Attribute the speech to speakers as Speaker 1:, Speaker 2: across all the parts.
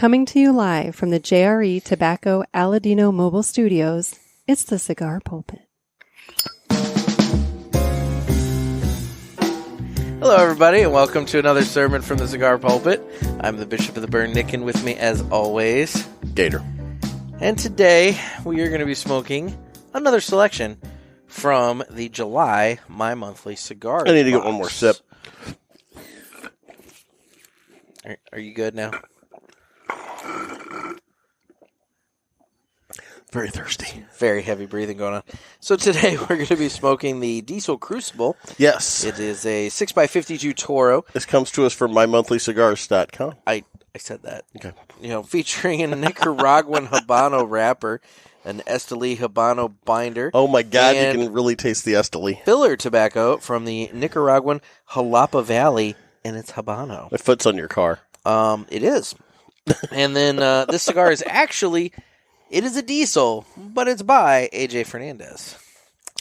Speaker 1: Coming to you live from the JRE Tobacco Aladino Mobile Studios, it's the Cigar Pulpit.
Speaker 2: Hello, everybody, and welcome to another sermon from the Cigar Pulpit. I'm the Bishop of the Burn, Nick, and with me, as always,
Speaker 3: Gator.
Speaker 2: And today, we are going to be smoking another selection from the July My Monthly Cigars.
Speaker 3: I need to get one more sip.
Speaker 2: Are you good now?
Speaker 3: Very thirsty.
Speaker 2: Very heavy breathing going on. So today, we're going to be smoking the Diesel Crucible.
Speaker 3: Yes.
Speaker 2: It is a 6x52 Toro.
Speaker 3: This comes to us from mymonthlycigars.com.
Speaker 2: I said that.
Speaker 3: Okay.
Speaker 2: You know, featuring a Nicaraguan Habano wrapper, an Esteli Habano binder.
Speaker 3: Oh my God, you can really taste the Esteli.
Speaker 2: Filler tobacco from the Nicaraguan Jalapa Valley, and it's Habano.
Speaker 3: My foot's on your car.
Speaker 2: It is. And then this cigar is actually, it is a diesel, but it's by AJ Fernandez.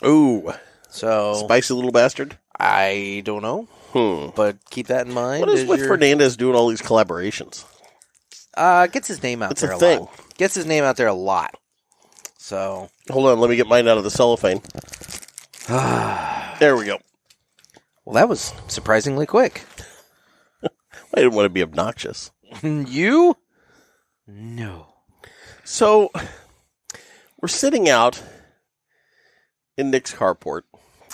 Speaker 3: Ooh.
Speaker 2: So
Speaker 3: Spicy little bastard?
Speaker 2: I don't know. But keep that in mind.
Speaker 3: What is with Fernandez doing all these collaborations?
Speaker 2: Gets his name out
Speaker 3: It's
Speaker 2: there
Speaker 3: a
Speaker 2: a
Speaker 3: thing.
Speaker 2: lot. Gets his name out there a lot. So
Speaker 3: Hold on, let me get mine out of the cellophane. There we go.
Speaker 2: well, that was surprisingly quick.
Speaker 3: I didn't want to be obnoxious.
Speaker 2: You? No.
Speaker 3: So, we're sitting out in Nick's carport.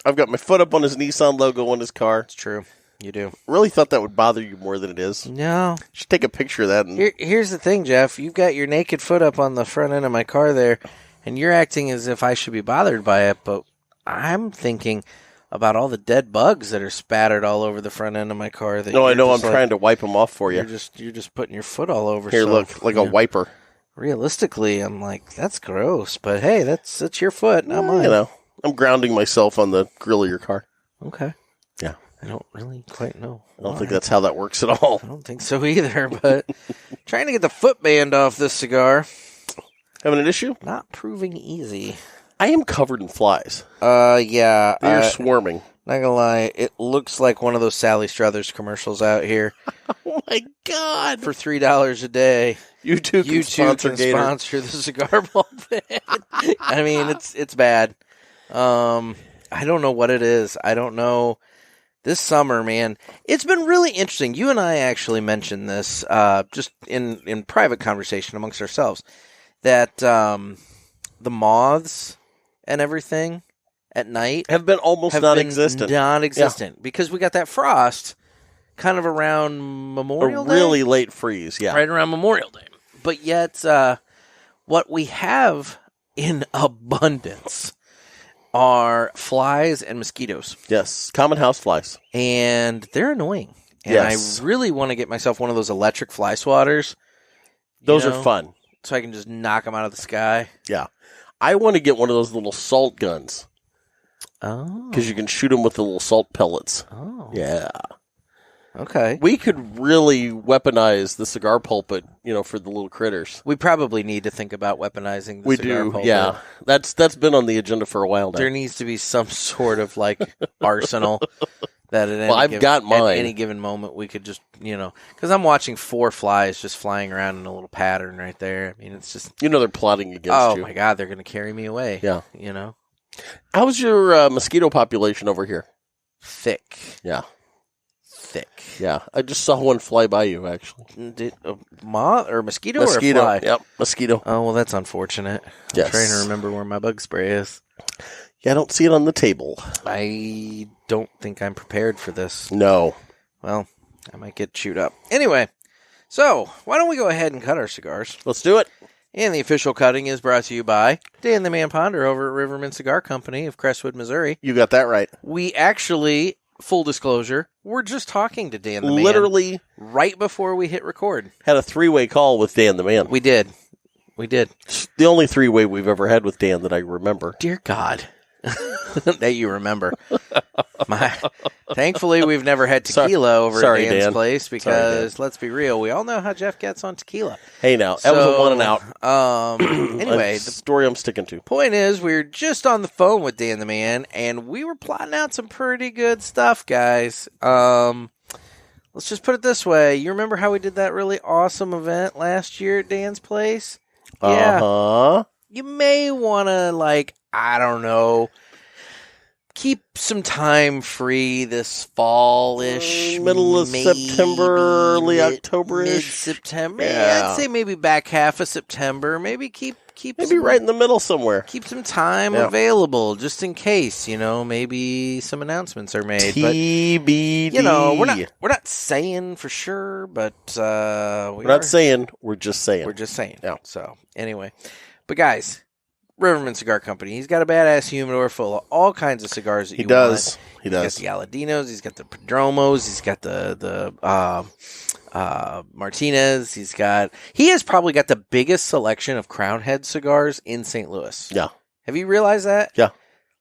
Speaker 3: I've got my foot up on his Nissan logo on his car.
Speaker 2: It's true. You do.
Speaker 3: Really thought that would bother you more than it is.
Speaker 2: No.
Speaker 3: Should take a picture of that. And
Speaker 2: Here's the thing, Jeff. You've got your naked foot up on the front end of my car there, and you're acting as if I should be bothered by it, but I'm thinking about all the dead bugs that are spattered all over the front end of my car.
Speaker 3: No, I know. I'm trying to wipe them off for you.
Speaker 2: You're just putting your foot all over.
Speaker 3: Here,
Speaker 2: so,
Speaker 3: look, like a wiper.
Speaker 2: Realistically, I'm like, that's gross. But hey, that's your foot, not mine.
Speaker 3: You know, I'm grounding myself on the grill of your car.
Speaker 2: Okay.
Speaker 3: Yeah.
Speaker 2: I don't really quite know.
Speaker 3: I don't think that's how that works at all.
Speaker 2: I don't think so either, but trying to get the foot band off this cigar.
Speaker 3: Having an issue?
Speaker 2: Not proving easy.
Speaker 3: I am covered in flies.
Speaker 2: Yeah.
Speaker 3: They're swarming.
Speaker 2: Not gonna lie, it looks like one of those Sally Struthers commercials out here.
Speaker 3: Oh my God.
Speaker 2: For $3 a day.
Speaker 3: You two can sponsor Gator.
Speaker 2: Sponsor the Cigar Pulpit. I mean, it's bad. I don't know what it is. I don't know. This summer, man, it's been really interesting. You and I actually mentioned this just in private conversation amongst ourselves, that the moths and everything at night
Speaker 3: have been almost non-existent.
Speaker 2: Non-existent, because we got that frost kind of around Memorial Day.
Speaker 3: A really late freeze, yeah.
Speaker 2: Right around Memorial Day. But yet, what we have in abundance are flies and mosquitoes.
Speaker 3: Yes, common house flies.
Speaker 2: And they're annoying. And
Speaker 3: yes.
Speaker 2: I really want to get myself one of those electric fly swatters.
Speaker 3: Those are fun.
Speaker 2: So I can just knock them out of the sky.
Speaker 3: Yeah. I want to get one of those little salt guns.
Speaker 2: Oh.
Speaker 3: Because you can shoot them with the little salt pellets.
Speaker 2: Oh.
Speaker 3: Yeah.
Speaker 2: Okay.
Speaker 3: We could really weaponize the cigar pulpit, for the little critters.
Speaker 2: We probably need to think about weaponizing the cigar pulpit.
Speaker 3: Yeah. That's been on the agenda for a while now.
Speaker 2: There needs to be some sort of, arsenal that
Speaker 3: got mine.
Speaker 2: At any given moment we could just, because I'm watching 4 flies just flying around in a little pattern right there. I mean, it's just...
Speaker 3: they're plotting against you.
Speaker 2: Oh, my God, they're going to carry me away.
Speaker 3: Yeah.
Speaker 2: How's
Speaker 3: your mosquito population over here?
Speaker 2: Thick.
Speaker 3: Yeah.
Speaker 2: Thick.
Speaker 3: Yeah. I just saw one fly by you, actually.
Speaker 2: Moth or mosquito or a fly?
Speaker 3: Yep, mosquito.
Speaker 2: Oh, well, that's unfortunate.
Speaker 3: Yes.
Speaker 2: I'm trying to remember where my bug spray is.
Speaker 3: Yeah, I don't see it on the table.
Speaker 2: I don't think I'm prepared for this.
Speaker 3: No.
Speaker 2: Well, I might get chewed up. Anyway, so why don't we go ahead and cut our cigars?
Speaker 3: Let's do it.
Speaker 2: And the official cutting is brought to you by Dan the Man Ponder over at Riverman Cigar Company of Crestwood, Missouri.
Speaker 3: You got that right.
Speaker 2: We actually, full disclosure, we're just talking to Dan the Man.
Speaker 3: Literally.
Speaker 2: Right before we hit record.
Speaker 3: Had a 3-way call with Dan the Man.
Speaker 2: We did.
Speaker 3: The only 3-way we've ever had with Dan that I remember.
Speaker 2: Dear God. That you remember. Thankfully, we've never had tequila over at Dan's place because, let's be real, we all know how Jeff gets on tequila.
Speaker 3: Hey, now, that was a 1 and out.
Speaker 2: Anyway,
Speaker 3: the story I'm sticking to.
Speaker 2: Point is, we were just on the phone with Dan the Man, and we were plotting out some pretty good stuff, guys. Let's let's just put it this way. You remember how we did that really awesome event last year at Dan's place? Yeah.
Speaker 3: Uh-huh.
Speaker 2: You may want to, I don't know, keep some time free this fall-ish.
Speaker 3: Middle of September, early October-ish.
Speaker 2: Mid-September.
Speaker 3: Yeah.
Speaker 2: I'd say maybe back half of September. Maybe keep
Speaker 3: Maybe right in the middle somewhere.
Speaker 2: Keep some time available just in case, maybe some announcements are made.
Speaker 3: TBD.
Speaker 2: But, we're not saying for sure, but we're
Speaker 3: not saying. We're just saying.
Speaker 2: We're just saying.
Speaker 3: Yeah.
Speaker 2: So anyway, but guys, Riverman Cigar Company. He's got a badass humidor full of all kinds of cigars that you want.
Speaker 3: He does.
Speaker 2: He's got the Aladinos. He's got the Padromos. He's got the Martinez. He has probably got the biggest selection of Crown Head cigars in St. Louis.
Speaker 3: Yeah.
Speaker 2: Have you realized that?
Speaker 3: Yeah.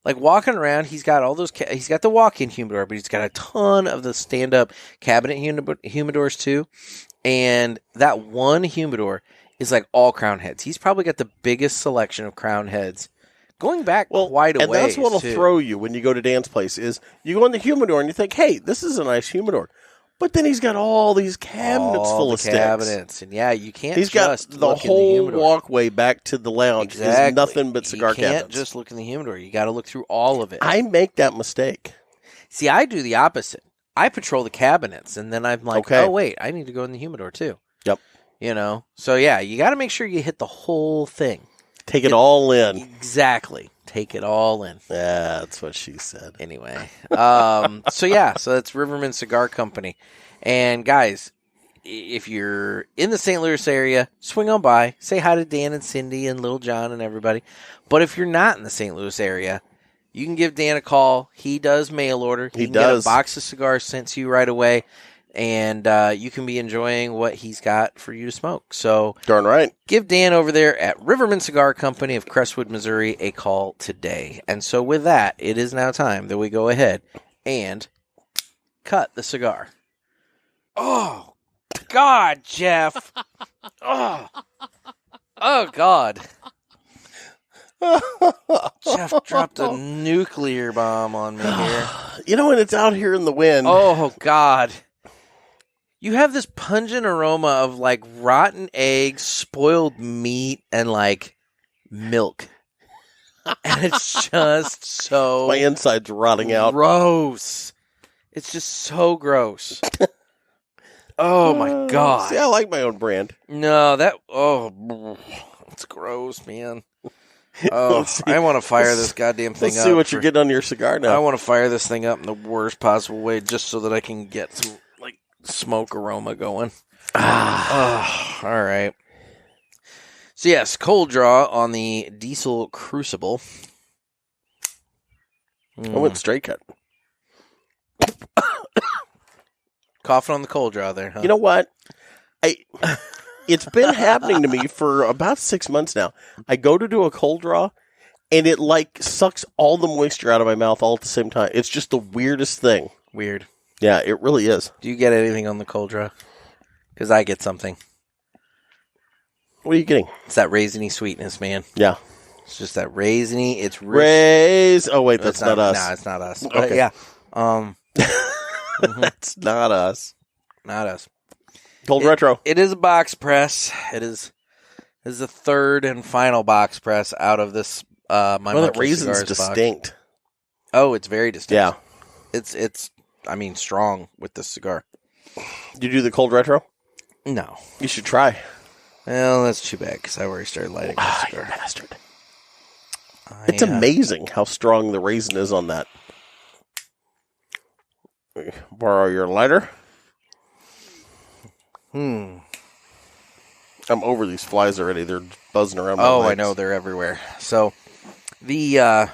Speaker 2: Like walking around, he's got all those. He's got the walk-in humidor, but he's got a ton of the stand-up cabinet humidors too. And that one humidor is like all Crown Heads. He's probably got the biggest selection of Crown Heads going back quite a ways.
Speaker 3: And that's what will throw you when you go to Dan's place is you go in the humidor and you think, hey, this is a nice humidor. But then he's got all these cabinets full of
Speaker 2: cabinets, and you can't.
Speaker 3: He's got the whole walkway back to the lounge is nothing but cigar cabinets.
Speaker 2: You can't just look in the humidor. You got to look through all of it.
Speaker 3: I make that mistake.
Speaker 2: See, I do the opposite. I patrol the cabinets, and then I'm like, oh wait, I need to go in the humidor too.
Speaker 3: Yep.
Speaker 2: So you got to make sure you hit the whole thing.
Speaker 3: Take it all in.
Speaker 2: Exactly. Take it all in.
Speaker 3: Yeah, that's what she said.
Speaker 2: Anyway. So that's Riverman Cigar Company. And guys, if you're in the St. Louis area, swing on by. Say hi to Dan and Cindy and Little John and everybody. But if you're not in the St. Louis area, you can give Dan a call. He does mail order. He can get a box of cigars sent to you right away. And you can be enjoying what he's got for you to smoke. So
Speaker 3: darn right.
Speaker 2: Give Dan over there at Riverman Cigar Company of Crestwood, Missouri, a call today. And so with that, it is now time that we go ahead and cut the cigar. Oh, God, Jeff. Oh, God. Jeff dropped a nuclear bomb on me here.
Speaker 3: And it's out here in the wind.
Speaker 2: Oh, God. You have this pungent aroma of rotten eggs, spoiled meat, and milk. And it's just so...
Speaker 3: My insides rotting out.
Speaker 2: Gross. It's just so gross. Oh, my God.
Speaker 3: See, I like my own brand.
Speaker 2: No, it's gross, man. Oh, I want to fire this goddamn thing up.
Speaker 3: Let's see what you're getting on your cigar now.
Speaker 2: I want to fire this thing up in the worst possible way just so that I can get some smoke aroma going. All right. So yes, cold draw on the Diesel Crucible.
Speaker 3: I went straight cut.
Speaker 2: Coughing on the cold draw there, huh?
Speaker 3: You know what? It's been happening to me for about 6 months now. I go to do a cold draw, and it sucks all the moisture out of my mouth all at the same time. It's just the weirdest thing.
Speaker 2: Weird.
Speaker 3: Yeah, it really is.
Speaker 2: Do you get anything on the cold draw? Because I get something.
Speaker 3: What are you getting?
Speaker 2: It's that raisiny sweetness, man.
Speaker 3: Yeah.
Speaker 2: It's just that raisiny. It's
Speaker 3: rich. Oh, wait, that's not us.
Speaker 2: No, it's not us.
Speaker 3: Okay.
Speaker 2: But yeah.
Speaker 3: That's not us.
Speaker 2: Not us.
Speaker 3: Cold retro.
Speaker 2: It is a box press. It is the third and final box press out of this My Monthly Cigars box.
Speaker 3: Distinct.
Speaker 2: Oh, it's very distinct.
Speaker 3: Yeah.
Speaker 2: It's strong with this cigar.
Speaker 3: Did you do the cold retro?
Speaker 2: No.
Speaker 3: You should try.
Speaker 2: Well, that's too bad because I already started lighting my cigar.
Speaker 3: You bastard. It's amazing how strong the raisin is on that. Borrow your lighter. I'm over these flies already. They're buzzing around my legs.
Speaker 2: I know. They're everywhere. So, the...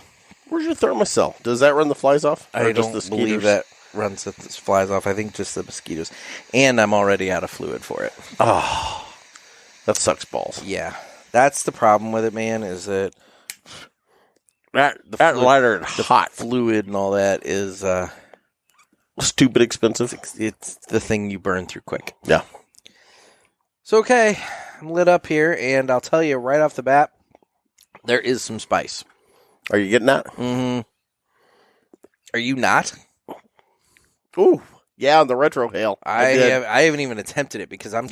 Speaker 3: Where's your thermocell? Does that run the flies off?
Speaker 2: I don't believe that runs the flies off. I think just the mosquitoes. And I'm already out of fluid for it.
Speaker 3: Oh, that sucks balls.
Speaker 2: Yeah. That's the problem with it, man, is that...
Speaker 3: That lighter is hot.
Speaker 2: Fluid and all that is...
Speaker 3: stupid expensive.
Speaker 2: It's the thing you burn through quick.
Speaker 3: Yeah.
Speaker 2: So, okay, I'm lit up here, and I'll tell you right off the bat, there is some spice.
Speaker 3: Are you getting that?
Speaker 2: Mm-hmm. Are you not?
Speaker 3: Ooh, Yeah, on the retro hail.
Speaker 2: I haven't even attempted it because I'm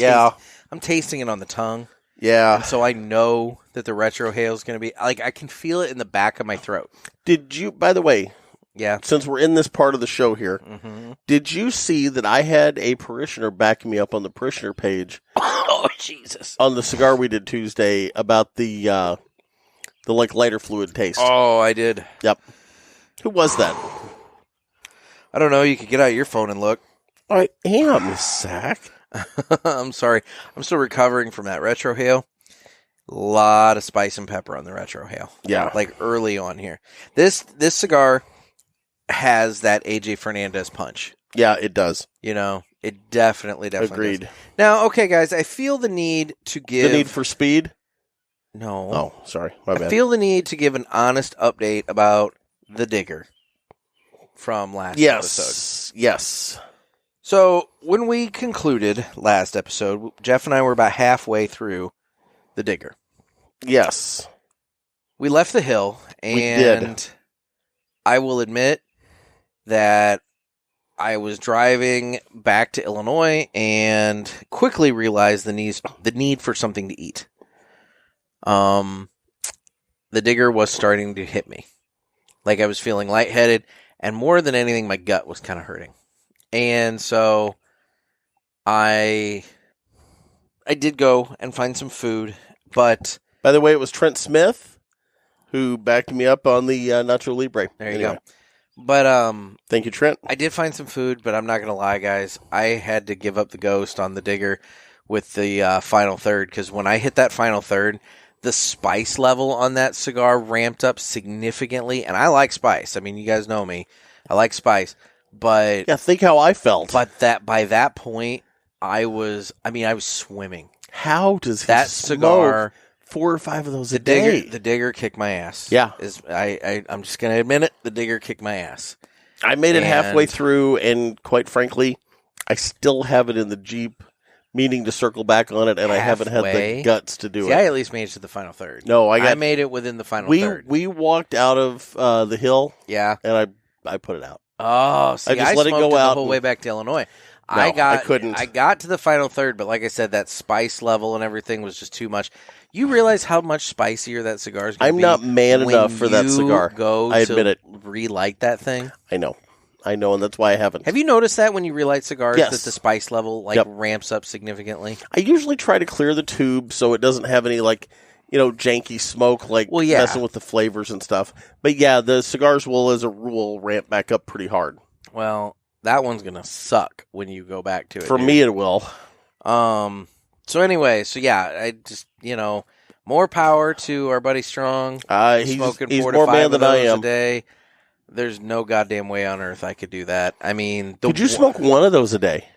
Speaker 2: tasting it on the tongue.
Speaker 3: Yeah.
Speaker 2: And so I know that the retro hail is going to be like I can feel it in the back of my throat.
Speaker 3: Did you, by the way,
Speaker 2: Yeah.
Speaker 3: since we're in this part of the show here,
Speaker 2: Mm-hmm.
Speaker 3: did you see that I had a parishioner backing me up on the parishioner page
Speaker 2: Oh, Jesus.
Speaker 3: on the cigar we did Tuesday about the like lighter fluid taste?
Speaker 2: Oh, I did.
Speaker 3: Yep. Who was that?
Speaker 2: I don't know. You could get out your phone and look.
Speaker 3: I am, Zach.
Speaker 2: I'm sorry. I'm still recovering from that retro hail. A lot of spice and pepper on the retro hail.
Speaker 3: Yeah.
Speaker 2: Like early on here. This cigar has that AJ Fernandez punch.
Speaker 3: Yeah, it does.
Speaker 2: You know, it definitely
Speaker 3: Agreed.
Speaker 2: does. Now, okay, guys, I feel the need to give...
Speaker 3: The need for speed?
Speaker 2: No.
Speaker 3: Oh, sorry. My bad.
Speaker 2: I feel the need to give an honest update about the Digger from last episode.
Speaker 3: Yes.
Speaker 2: So, when we concluded last episode, Jeff and I were about halfway through the Digger.
Speaker 3: Yes.
Speaker 2: We left the hill, and
Speaker 3: We did.
Speaker 2: I will admit that I was driving back to Illinois and quickly realized the need for something to eat. The Digger was starting to hit me. Like I was feeling lightheaded, and more than anything, my gut was kind of hurting. And so I did go and find some food, but...
Speaker 3: By the way, it was Trent Smith who backed me up on the Nacho Libre.
Speaker 2: There you go. But
Speaker 3: thank you, Trent.
Speaker 2: I did find some food, but I'm not going to lie, guys. I had to give up the ghost on the Digger with the final third, because when I hit that final third, the spice level on that cigar ramped up significantly, and I like spice. I mean, you guys know me. I like spice, but...
Speaker 3: Yeah, think how I felt.
Speaker 2: But by that point, I was swimming.
Speaker 3: How does
Speaker 2: that cigar...
Speaker 3: 4 or 5 of those a day?
Speaker 2: The Digger kicked my ass.
Speaker 3: Yeah.
Speaker 2: I'm just going to admit it. The Digger kicked my ass.
Speaker 3: I made it halfway through, and quite frankly, I still have it in the Jeep, meaning to circle back on it, and I haven't had the guts to do it.
Speaker 2: I at least made it to the final third.
Speaker 3: No, I
Speaker 2: made it within the final third.
Speaker 3: We walked out of the hill,
Speaker 2: yeah,
Speaker 3: and I put it out.
Speaker 2: Oh, see,
Speaker 3: I just let it go out
Speaker 2: the whole way back to Illinois.
Speaker 3: No, I couldn't.
Speaker 2: I got to the final third, but like I said, that spice level and everything was just too much. You realize how much spicier that cigar is going to be?
Speaker 3: I'm not man enough for that cigar. I admit it.
Speaker 2: Relight that thing.
Speaker 3: I know, and that's why I haven't.
Speaker 2: Have you noticed that when you relight cigars,
Speaker 3: yes,
Speaker 2: that the spice level ramps up significantly?
Speaker 3: I usually try to clear the tube so it doesn't have any janky smoke messing with the flavors and stuff. But yeah, the cigars will, as a rule, ramp back up pretty hard.
Speaker 2: Well, that one's gonna suck when you go back to it.
Speaker 3: For me, it will.
Speaker 2: So anyway, I just more power to our buddy Strong.
Speaker 3: He's
Speaker 2: smoking
Speaker 3: he's
Speaker 2: 4
Speaker 3: more
Speaker 2: to 5
Speaker 3: man than I am
Speaker 2: a day. There's no goddamn way on earth I could do that. I mean,
Speaker 3: could you smoke one of those a day?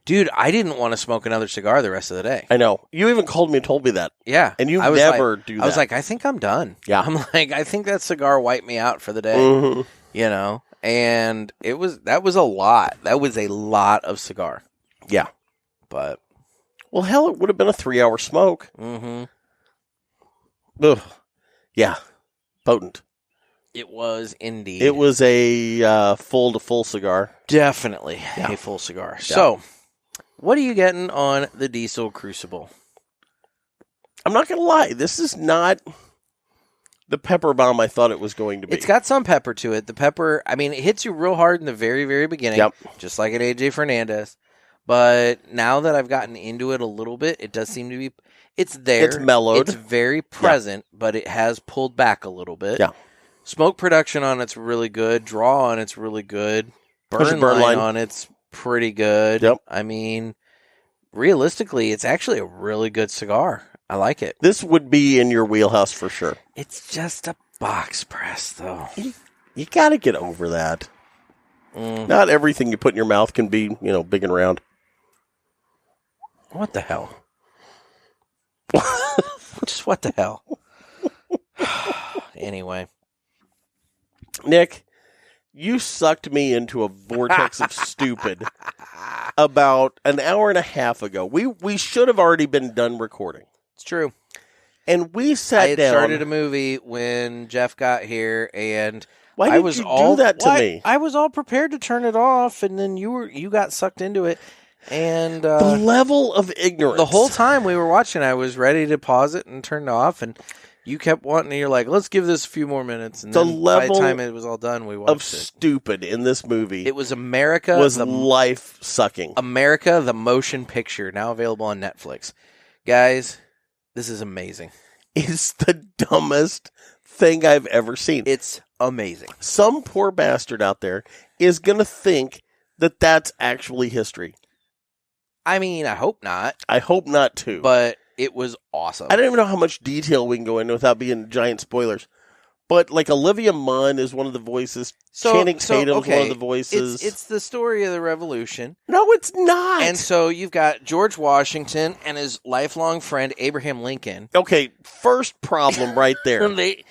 Speaker 2: Dude, I didn't want to smoke another cigar the rest of the day.
Speaker 3: I know. You even called me and told me that.
Speaker 2: Yeah.
Speaker 3: And you never do that.
Speaker 2: I was like, I think I'm done.
Speaker 3: Yeah.
Speaker 2: I'm like, I think that cigar wiped me out for the day.
Speaker 3: Mm-hmm.
Speaker 2: And that was a lot. That was a lot of cigar.
Speaker 3: Yeah.
Speaker 2: But
Speaker 3: well, hell, it would have been a 3-hour smoke.
Speaker 2: Mm-hmm.
Speaker 3: Ugh. Yeah. Potent.
Speaker 2: It was indeed.
Speaker 3: It was a full cigar.
Speaker 2: Definitely a full cigar. Yeah. So, what are you getting on the Diesel Crucible?
Speaker 3: I'm not going to lie. This is not the pepper bomb I thought it was going to be.
Speaker 2: It's got some pepper to it. The pepper, it hits you real hard in the very, very beginning, just like an AJ Fernandez. But now that I've gotten into it a little bit, it does seem to be, it's there.
Speaker 3: It's mellowed.
Speaker 2: It's very present, but it has pulled back a little bit.
Speaker 3: Yeah.
Speaker 2: Smoke production on it's really good. Draw on it's really good. Burn line on it's pretty good.
Speaker 3: Yep.
Speaker 2: Realistically, it's actually a really good cigar. I like it.
Speaker 3: This would be in your wheelhouse for sure.
Speaker 2: It's just a box press, though.
Speaker 3: You got to get over that. Not everything you put in your mouth can be, big and round.
Speaker 2: What the hell? Just what the hell? Anyway.
Speaker 3: Nick, you sucked me into a vortex of stupid about an hour and a half ago. We should have already been done recording.
Speaker 2: It's true.
Speaker 3: And we
Speaker 2: I
Speaker 3: sat
Speaker 2: had
Speaker 3: down.
Speaker 2: started a movie when Jeff got here, and
Speaker 3: Why
Speaker 2: I
Speaker 3: did
Speaker 2: was
Speaker 3: you
Speaker 2: all
Speaker 3: do that to me?
Speaker 2: I was all prepared to turn it off, and then you got sucked into it, and
Speaker 3: The level of ignorance.
Speaker 2: the whole time we were watching, I was ready to pause it and turn it off, and you kept wanting. You're like, "Let's give this a few more minutes." And
Speaker 3: The
Speaker 2: then by
Speaker 3: level
Speaker 2: the time it was all done, we watched
Speaker 3: of
Speaker 2: it.
Speaker 3: stupid in this movie
Speaker 2: It was America.
Speaker 3: was life sucking.
Speaker 2: America, the motion picture, now available on Netflix. Guys, this is amazing.
Speaker 3: It's the dumbest thing I've ever seen.
Speaker 2: It's amazing.
Speaker 3: Some poor bastard out there is going to think that that's actually history.
Speaker 2: I mean, I hope not,
Speaker 3: I hope not too.
Speaker 2: but it was awesome.
Speaker 3: I don't even know how much detail we can go into without being giant spoilers. But like Olivia Munn is one of the voices. Channing Tatum's one of the voices.
Speaker 2: It's the story of the revolution.
Speaker 3: No, it's not.
Speaker 2: And so you've got George Washington and his lifelong friend Abraham Lincoln.
Speaker 3: Okay, first problem right there.
Speaker 2: They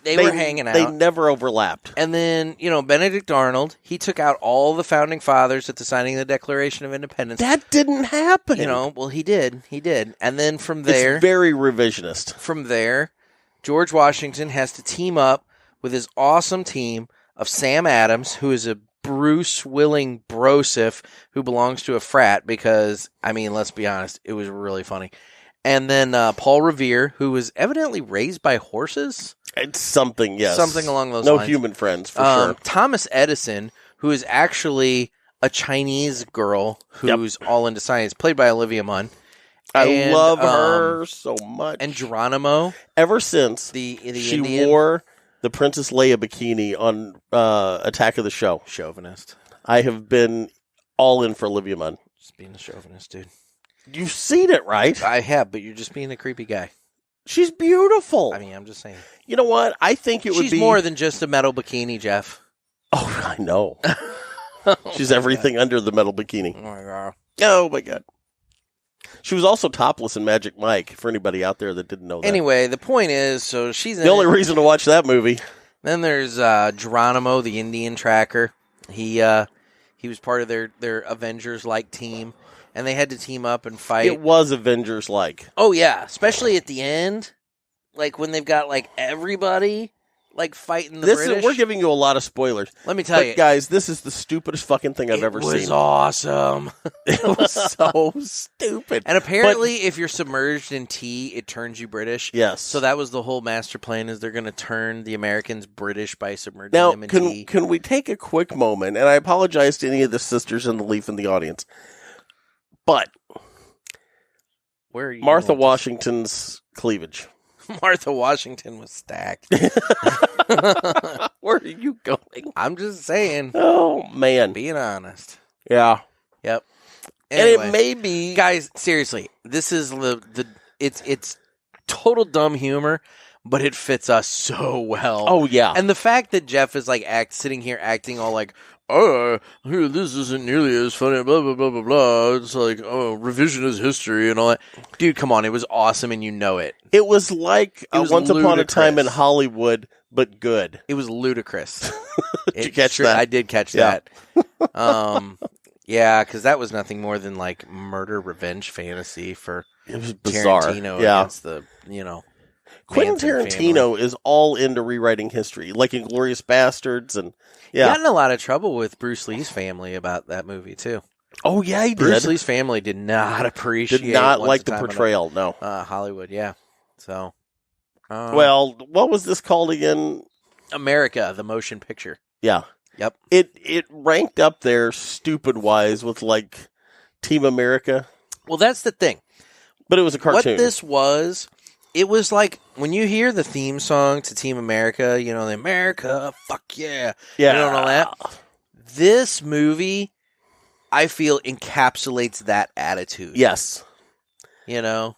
Speaker 2: were hanging out.
Speaker 3: They never overlapped.
Speaker 2: And then, Benedict Arnold, he took out all the founding fathers at the signing of the Declaration of Independence.
Speaker 3: That didn't happen.
Speaker 2: Well, he did. He did. And then from there,
Speaker 3: it's very revisionist.
Speaker 2: From there, George Washington has to team up with his awesome team of Sam Adams, who is a Bruce Willing brosif who belongs to a frat because, let's be honest, it was really funny. And then Paul Revere, who was evidently raised by horses.
Speaker 3: It's something, yes.
Speaker 2: Something along those
Speaker 3: lines.
Speaker 2: lines.
Speaker 3: No human friends, for sure.
Speaker 2: Thomas Edison, who is actually a Chinese girl who's all into science, played by Olivia Munn.
Speaker 3: I love her so much.
Speaker 2: And Geronimo.
Speaker 3: Ever since
Speaker 2: the
Speaker 3: she
Speaker 2: Indian.
Speaker 3: wore the Princess Leia bikini on Attack of the Show.
Speaker 2: Chauvinist.
Speaker 3: I have been all in for Olivia Munn.
Speaker 2: Just being a chauvinist, dude.
Speaker 3: You've seen it, right?
Speaker 2: I have, but you're just being a creepy guy.
Speaker 3: She's beautiful.
Speaker 2: I'm just saying.
Speaker 3: You know what? I think it would be...
Speaker 2: She's more than just a metal bikini, Jeff.
Speaker 3: Oh, I know. She's everything under the metal bikini.
Speaker 2: Oh, my God.
Speaker 3: Oh, my God. She was also topless in Magic Mike, for anybody out there that didn't know that.
Speaker 2: Anyway, the point is, so she's in
Speaker 3: the only reason to watch that movie.
Speaker 2: Then there's Geronimo, the Indian tracker. He was part of their Avengers-like team, and they had to team up and fight.
Speaker 3: It was Avengers-like.
Speaker 2: Oh, yeah, especially at the end, like when they've got like everybody like fighting the British.
Speaker 3: We're giving you a lot of spoilers.
Speaker 2: Let me tell you.
Speaker 3: Guys, this is the stupidest fucking thing I've ever seen.
Speaker 2: It was awesome.
Speaker 3: It was so stupid.
Speaker 2: And apparently, if you're submerged in tea, it turns you British.
Speaker 3: Yes.
Speaker 2: So that was the whole master plan, is they're going to turn the Americans British by submerging them in tea.
Speaker 3: Can we take a quick moment, and I apologize to any of the sisters in the Leaf in the audience, but
Speaker 2: where are you
Speaker 3: Martha Washington's cleavage.
Speaker 2: Martha Washington was stacked.
Speaker 3: Where are you going?
Speaker 2: I'm just saying.
Speaker 3: Oh, man.
Speaker 2: Being honest.
Speaker 3: Yeah.
Speaker 2: Yep.
Speaker 3: Anyway.
Speaker 2: And it may be... Guys, seriously, this is it's total dumb humor, but it fits us so well.
Speaker 3: Oh, yeah.
Speaker 2: And the fact that Jeff is like sitting here acting all like, oh, this isn't nearly as funny, blah, blah, blah, blah, blah. It's like, oh, revisionist history and all that. Dude, come on. It was awesome, and you know it.
Speaker 3: It was like Once Upon a Time in Hollywood, but good.
Speaker 2: It was ludicrous.
Speaker 3: Did you catch that?
Speaker 2: I did catch that. Yeah, because that was nothing more than like murder revenge fantasy for
Speaker 3: it was bizarre.
Speaker 2: Tarantino against the,
Speaker 3: Quentin
Speaker 2: Manson
Speaker 3: Tarantino
Speaker 2: family.
Speaker 3: is all into rewriting history, like Inglourious Bastards, and
Speaker 2: He got in a lot of trouble with Bruce Lee's family about that movie too.
Speaker 3: Oh yeah, he did.
Speaker 2: Bruce Lee's family did not appreciate.
Speaker 3: Did not
Speaker 2: Once
Speaker 3: like the
Speaker 2: Upon a
Speaker 3: portrayal. No.
Speaker 2: Hollywood, yeah. So,
Speaker 3: well, what was this called again?
Speaker 2: America, the motion picture.
Speaker 3: Yeah.
Speaker 2: Yep.
Speaker 3: It ranked up there stupid wise with like Team America.
Speaker 2: Well, that's the thing.
Speaker 3: But it was a cartoon.
Speaker 2: What this was, it was like when you hear the theme song to Team America, the America, fuck yeah.
Speaker 3: Yeah.
Speaker 2: And all that. This movie, I feel, encapsulates that attitude.
Speaker 3: Yes.
Speaker 2: I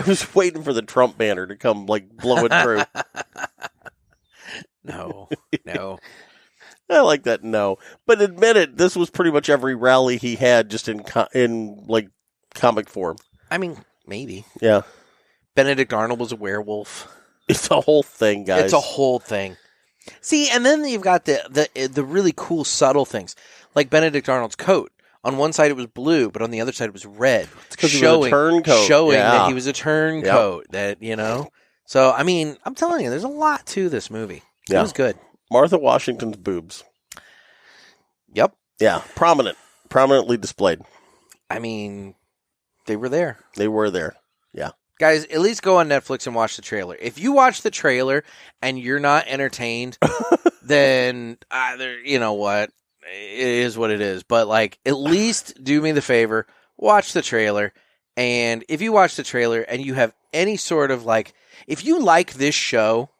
Speaker 3: was waiting for the Trump banner to come like blowing through.
Speaker 2: No.
Speaker 3: I like that. No, but admit it. This was pretty much every rally he had, just in like comic form.
Speaker 2: I mean, maybe.
Speaker 3: Yeah.
Speaker 2: Benedict Arnold was a werewolf.
Speaker 3: It's a whole thing, guys.
Speaker 2: It's a whole thing. See, and then you've got the really cool subtle things, like Benedict Arnold's coat. on one side it was blue, but on the other side it was red.
Speaker 3: It's because he was a turncoat.
Speaker 2: Showing
Speaker 3: Yeah.
Speaker 2: that he was a turncoat. That, you know. So, I mean, I'm telling you, there's a lot to this movie. It was good.
Speaker 3: Martha Washington's boobs.
Speaker 2: Yep.
Speaker 3: Yeah, prominently displayed.
Speaker 2: I mean, they were there.
Speaker 3: They were there. Yeah.
Speaker 2: Guys, at least go on Netflix and watch the trailer. If you watch the trailer and you're not entertained, then you know what? It is what it is. But, like, at least do me the favor, watch the trailer. And if you watch the trailer and you have any sort of, like, if you like this show,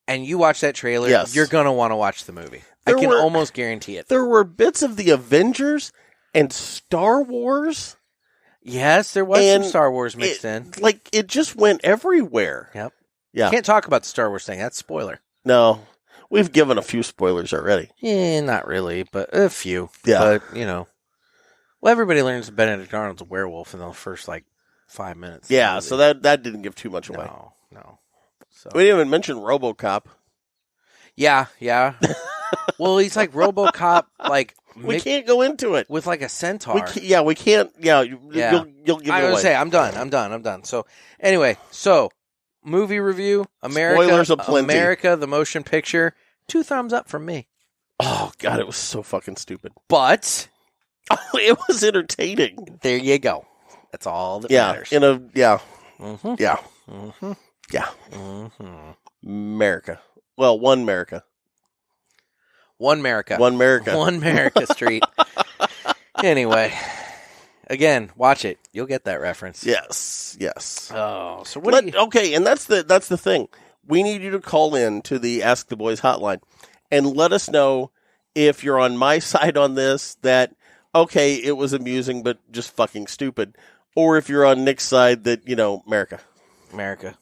Speaker 2: and you watch that trailer, you're going to want to watch the movie. I can almost guarantee it.
Speaker 3: There were bits of the Avengers and Star Wars.
Speaker 2: Yes, there was some Star Wars mixed in.
Speaker 3: Like, it just went everywhere.
Speaker 2: Yep.
Speaker 3: Yeah.
Speaker 2: Can't talk about the Star Wars thing. That's spoiler.
Speaker 3: No. We've given a few spoilers already.
Speaker 2: Yeah, not really, but a few.
Speaker 3: Yeah.
Speaker 2: But, you know. Well, everybody learns that Benedict Arnold's a werewolf in the first, like, 5 minutes.
Speaker 3: Yeah, so that didn't give too much away.
Speaker 2: No. So.
Speaker 3: We didn't even mention RoboCop.
Speaker 2: Yeah. Well, he's like RoboCop, like
Speaker 3: we can't go into it
Speaker 2: with like a centaur.
Speaker 3: We can't. Yeah, you'll give it away.
Speaker 2: I was say I'm done. So anyway, movie review.
Speaker 3: Spoilers aplenty.
Speaker 2: America, the motion picture. 2 thumbs up from me.
Speaker 3: Oh God, it was so fucking stupid.
Speaker 2: But
Speaker 3: it was entertaining.
Speaker 2: There you go. That's all that matters.
Speaker 3: Mm-hmm. Yeah.
Speaker 2: Mm-hmm.
Speaker 3: Yeah.
Speaker 2: Mm-hmm.
Speaker 3: America. Well, one America.
Speaker 2: One America.
Speaker 3: One America.
Speaker 2: One America Street. Anyway, again, watch it. You'll get that reference.
Speaker 3: Yes.
Speaker 2: Oh, so
Speaker 3: okay, and that's the thing. We need you to call in to the Ask the Boys hotline and let us know if you're on my side on this, that, okay, it was amusing but just fucking stupid, or if you're on Nick's side that, America.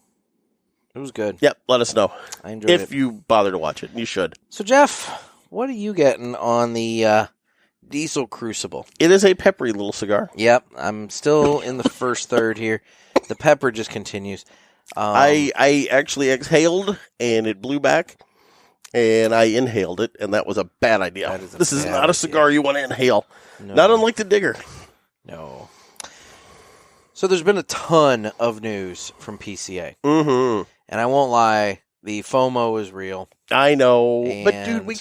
Speaker 3: It
Speaker 2: was good.
Speaker 3: Yep, let us know.
Speaker 2: I enjoyed it.
Speaker 3: If you bother to watch it. You should.
Speaker 2: So, Jeff, what are you getting on the Diesel Crucible?
Speaker 3: It is a peppery little cigar.
Speaker 2: Yep, I'm still in the first third here. The pepper just continues.
Speaker 3: I actually exhaled, and it blew back, and I inhaled it, and that was a bad idea. This is not a cigar you want to inhale. No. Not unlike the Digger.
Speaker 2: No. So there's been a ton of news from PCA.
Speaker 3: Mm-hmm.
Speaker 2: And I won't lie, the FOMO is real.
Speaker 3: I know. But, dude, we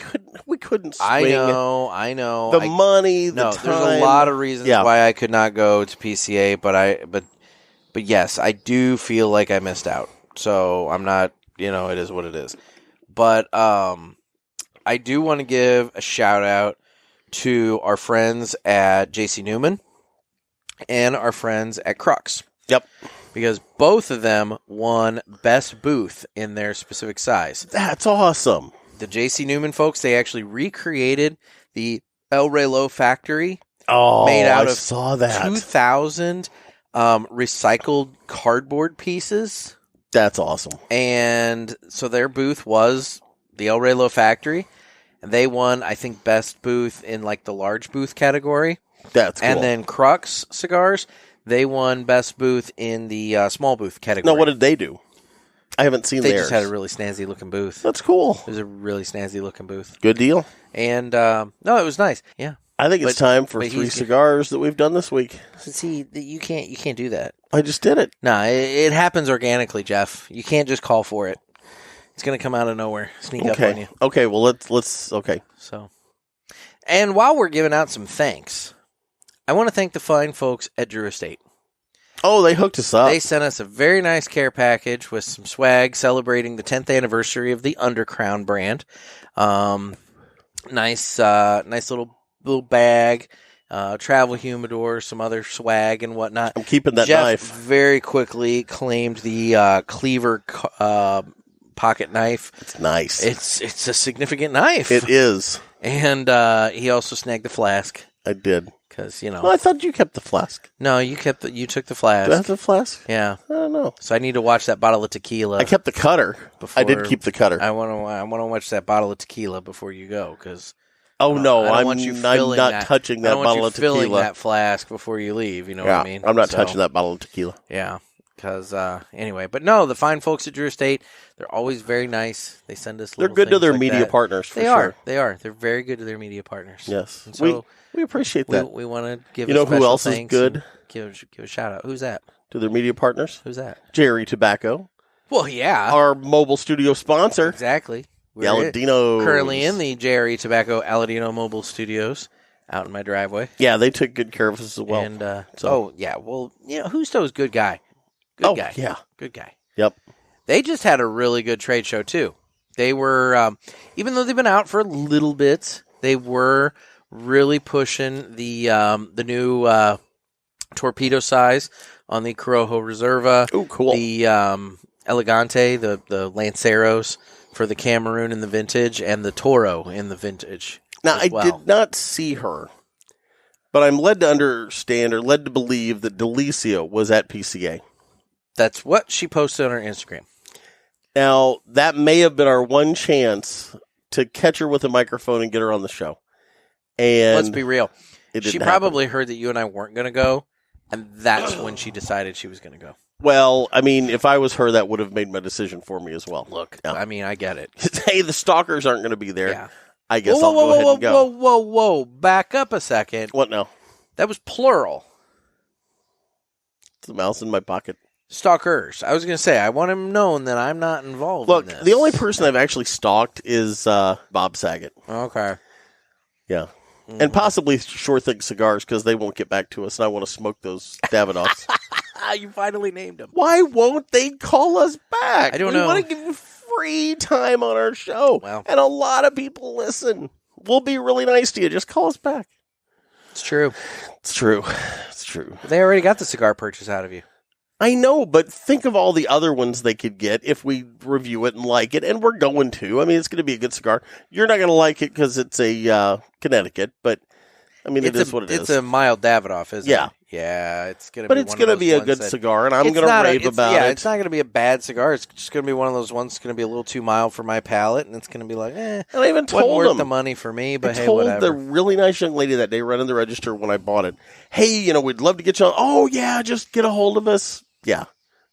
Speaker 3: couldn't swing.
Speaker 2: I know.
Speaker 3: The money, the time.
Speaker 2: There's a lot of reasons why I could not go to PCA, but yes, I do feel like I missed out. So I'm not, it is what it is. But I do want to give a shout out to our friends at JC Newman and our friends at Crux.
Speaker 3: Yep.
Speaker 2: Because both of them won Best Booth in their specific size.
Speaker 3: That's awesome.
Speaker 2: The JC Newman folks, they actually recreated the El Reloj factory.
Speaker 3: Made
Speaker 2: out
Speaker 3: I
Speaker 2: of
Speaker 3: saw that.
Speaker 2: 2,000 recycled cardboard pieces.
Speaker 3: That's awesome.
Speaker 2: And so their booth was the El Reloj factory. And they won, I think, Best Booth in like the large booth category.
Speaker 3: That's cool.
Speaker 2: And then Crux Cigars, they won Best Booth in the small booth category.
Speaker 3: Now, what did they do? I haven't seen theirs.
Speaker 2: They just had a really snazzy looking booth.
Speaker 3: That's cool.
Speaker 2: It was a really snazzy looking booth.
Speaker 3: Good deal.
Speaker 2: And, no, it was nice. Yeah.
Speaker 3: I think it's time for 3 cigars that we've done this week.
Speaker 2: See, you can't do that.
Speaker 3: I just did it.
Speaker 2: No, it happens organically, Jeff. You can't just call for it. It's going to come out of nowhere. Sneak up on you.
Speaker 3: Okay, well, let's okay.
Speaker 2: So, and while we're giving out some thanks, I want to thank the fine folks at Drew Estate.
Speaker 3: Oh, they hooked us up.
Speaker 2: They sent us a very nice care package with some swag celebrating the 10th anniversary of the Undercrown brand. Nice little bag, travel humidor, some other swag and whatnot.
Speaker 3: I'm keeping that
Speaker 2: Jeff
Speaker 3: knife.
Speaker 2: Very quickly claimed the Cleaver pocket knife.
Speaker 3: It's nice.
Speaker 2: It's a significant knife.
Speaker 3: It is.
Speaker 2: And he also snagged the flask.
Speaker 3: I did.
Speaker 2: Because,
Speaker 3: Well, I thought you kept the flask.
Speaker 2: No, you took the flask.
Speaker 3: Did I have the flask?
Speaker 2: Yeah.
Speaker 3: I don't know.
Speaker 2: So I need to watch that bottle of tequila.
Speaker 3: I kept the cutter. I did keep the cutter.
Speaker 2: I want to watch that bottle of tequila before you go, because
Speaker 3: I'm not
Speaker 2: that,
Speaker 3: touching that bottle of tequila.
Speaker 2: Filling that flask before you leave. You know what I mean?
Speaker 3: I'm not touching that bottle of tequila.
Speaker 2: Yeah. Because anyway, but no, the fine folks at Drew Estate, they're always very nice. They send us.
Speaker 3: They're
Speaker 2: little
Speaker 3: good to
Speaker 2: things
Speaker 3: their
Speaker 2: like
Speaker 3: media
Speaker 2: that.
Speaker 3: partners. For
Speaker 2: They
Speaker 3: sure.
Speaker 2: are. They are. They're very good to their media partners.
Speaker 3: Yes,
Speaker 2: And so
Speaker 3: we appreciate that.
Speaker 2: we want to give.
Speaker 3: You
Speaker 2: a
Speaker 3: know who
Speaker 2: special
Speaker 3: else is
Speaker 2: thanks
Speaker 3: good?
Speaker 2: and Give a shout out. Who's that?
Speaker 3: To their media partners.
Speaker 2: Who's that?
Speaker 3: Jerry Tobacco,
Speaker 2: Well, yeah,
Speaker 3: our mobile studio sponsor.
Speaker 2: exactly. We're
Speaker 3: Aladino.
Speaker 2: currently in the Jerry Tobacco Aladino Mobile Studios out in my driveway.
Speaker 3: Yeah, they took good care of us as well.
Speaker 2: And well, Husto's good guy. Good guy.
Speaker 3: Yeah.
Speaker 2: Good guy.
Speaker 3: Yep.
Speaker 2: They just had a really good trade show too. They were, even though they've been out for a little bit, they were really pushing the new torpedo size on the Corojo Reserva.
Speaker 3: Oh, cool.
Speaker 2: The Elegante, the Lanceros for the Cameroon in the vintage, and the Toro in the vintage.
Speaker 3: Now, I
Speaker 2: well.
Speaker 3: did not see her, but I'm led to understand or led to believe that Delicio was at PCA.
Speaker 2: That's what she posted on her Instagram.
Speaker 3: Now, that may have been our one chance to catch her with a microphone and get her on the show. And
Speaker 2: Let's be real.
Speaker 3: It
Speaker 2: She
Speaker 3: didn't
Speaker 2: probably heard that you and I weren't going to go, and that's when she decided she was going to go.
Speaker 3: Well, I mean, if I was her, that would have made my decision for me as well.
Speaker 2: Look,
Speaker 3: Yeah.
Speaker 2: I mean, I get it.
Speaker 3: Hey, the stalkers aren't going to be there.
Speaker 2: Yeah.
Speaker 3: I guess I'll go ahead and go.
Speaker 2: Whoa. Back up a second.
Speaker 3: What now?
Speaker 2: That was plural.
Speaker 3: It's the mouse in my pocket.
Speaker 2: Stalkers. I was going to say, I want him known that I'm not involved
Speaker 3: Look,
Speaker 2: in this.
Speaker 3: the only person I've actually stalked is Bob Saget.
Speaker 2: Okay.
Speaker 3: Yeah. And possibly Sure Think Cigars because they won't get back to us, and I want to smoke those Davidoffs.
Speaker 2: You finally named him.
Speaker 3: Why won't they call us back?
Speaker 2: I don't know.
Speaker 3: We want to give you free time on our show.
Speaker 2: Well.
Speaker 3: And a lot of people listen. We'll be really nice to you. Just call us back.
Speaker 2: It's true.
Speaker 3: It's true. It's true.
Speaker 2: They already got the cigar purchase out of you.
Speaker 3: I know, but think of all the other ones they could get if we review it and like it, and we're going to. I mean, it's going to be a good cigar. You're not going to like it because it's a Connecticut, but I mean, it is what it is.
Speaker 2: It's a mild Davidoff, isn't
Speaker 3: Yeah.
Speaker 2: it? Yeah, it's going to
Speaker 3: But
Speaker 2: be
Speaker 3: it's
Speaker 2: one
Speaker 3: going
Speaker 2: of
Speaker 3: to be
Speaker 2: those
Speaker 3: a good
Speaker 2: ones that-
Speaker 3: cigar, and I'm
Speaker 2: It's
Speaker 3: going to
Speaker 2: not
Speaker 3: rave about
Speaker 2: yeah,
Speaker 3: it.
Speaker 2: it's not going to be a bad cigar. It's just going to be one of those ones that's going to be a little too mild for my palate, and it's going to be like,
Speaker 3: And I even
Speaker 2: wasn't
Speaker 3: told
Speaker 2: worth
Speaker 3: them.
Speaker 2: the money for me, but
Speaker 3: I
Speaker 2: hey,
Speaker 3: told
Speaker 2: whatever.
Speaker 3: the really nice young lady that day running the register when I bought it, hey, we'd love to get you on. Oh, yeah, just get a hold of us. Yeah,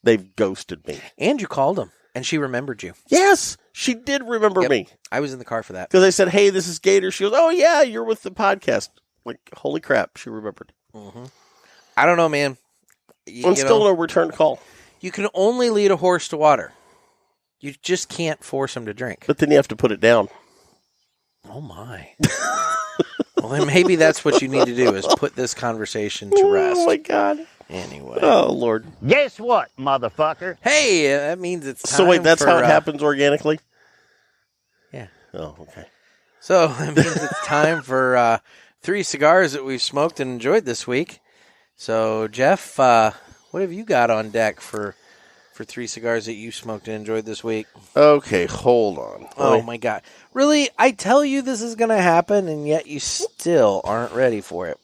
Speaker 3: they've ghosted me.
Speaker 2: And you called him, and she remembered you.
Speaker 3: Yes, she did remember
Speaker 2: Yep.
Speaker 3: me.
Speaker 2: I was in the car for that.
Speaker 3: Because I said, hey, this is Gator. She goes, oh, yeah, you're with the podcast. Like, holy crap, she remembered.
Speaker 2: Mm-hmm. I don't know, man.
Speaker 3: And still no return call.
Speaker 2: You can only lead a horse to water. You just can't force him to drink.
Speaker 3: But then you have to put it down.
Speaker 2: Oh, my. Well, then maybe that's what you need to do is put this conversation to rest.
Speaker 3: Oh, my God.
Speaker 2: Anyway.
Speaker 3: Oh, Lord.
Speaker 4: Guess what, motherfucker?
Speaker 2: Hey, that means it's time
Speaker 3: So, wait, that's
Speaker 2: for,
Speaker 3: how it happens organically?
Speaker 2: Yeah.
Speaker 3: Oh, okay.
Speaker 2: So that means it's time for 3 cigars that we've smoked and enjoyed this week. So, Jeff, what have you got on deck for 3 cigars that you smoked and enjoyed this week?
Speaker 3: Okay, hold on.
Speaker 2: Oh, my God. Really? I tell you this is going to happen, and yet you still aren't ready for it.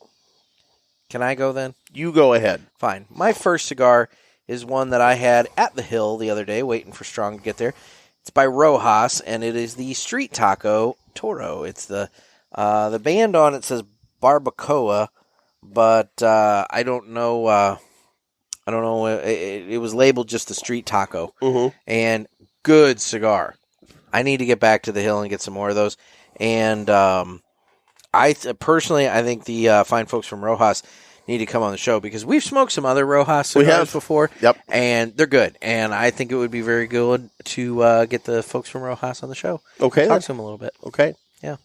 Speaker 2: Can I go then?
Speaker 3: You go ahead.
Speaker 2: Fine. My first cigar is one that I had at the Hill the other day, waiting for Strong to get there. It's by Rojas, and it is the Street Taco Toro. It's the band on it says Barbacoa, but I don't know. I don't know. It was labeled just the Street Taco, and good cigar. I need to get back to the Hill and get some more of those. And I think the fine folks from Rojas need to come on the show because we've smoked some other Rojas cigars before.
Speaker 3: Yep.
Speaker 2: And they're good. And I think it would be very good to get the folks from Rojas on the show.
Speaker 3: Okay.
Speaker 2: Talk to them a little bit.
Speaker 3: Okay.
Speaker 2: Yeah.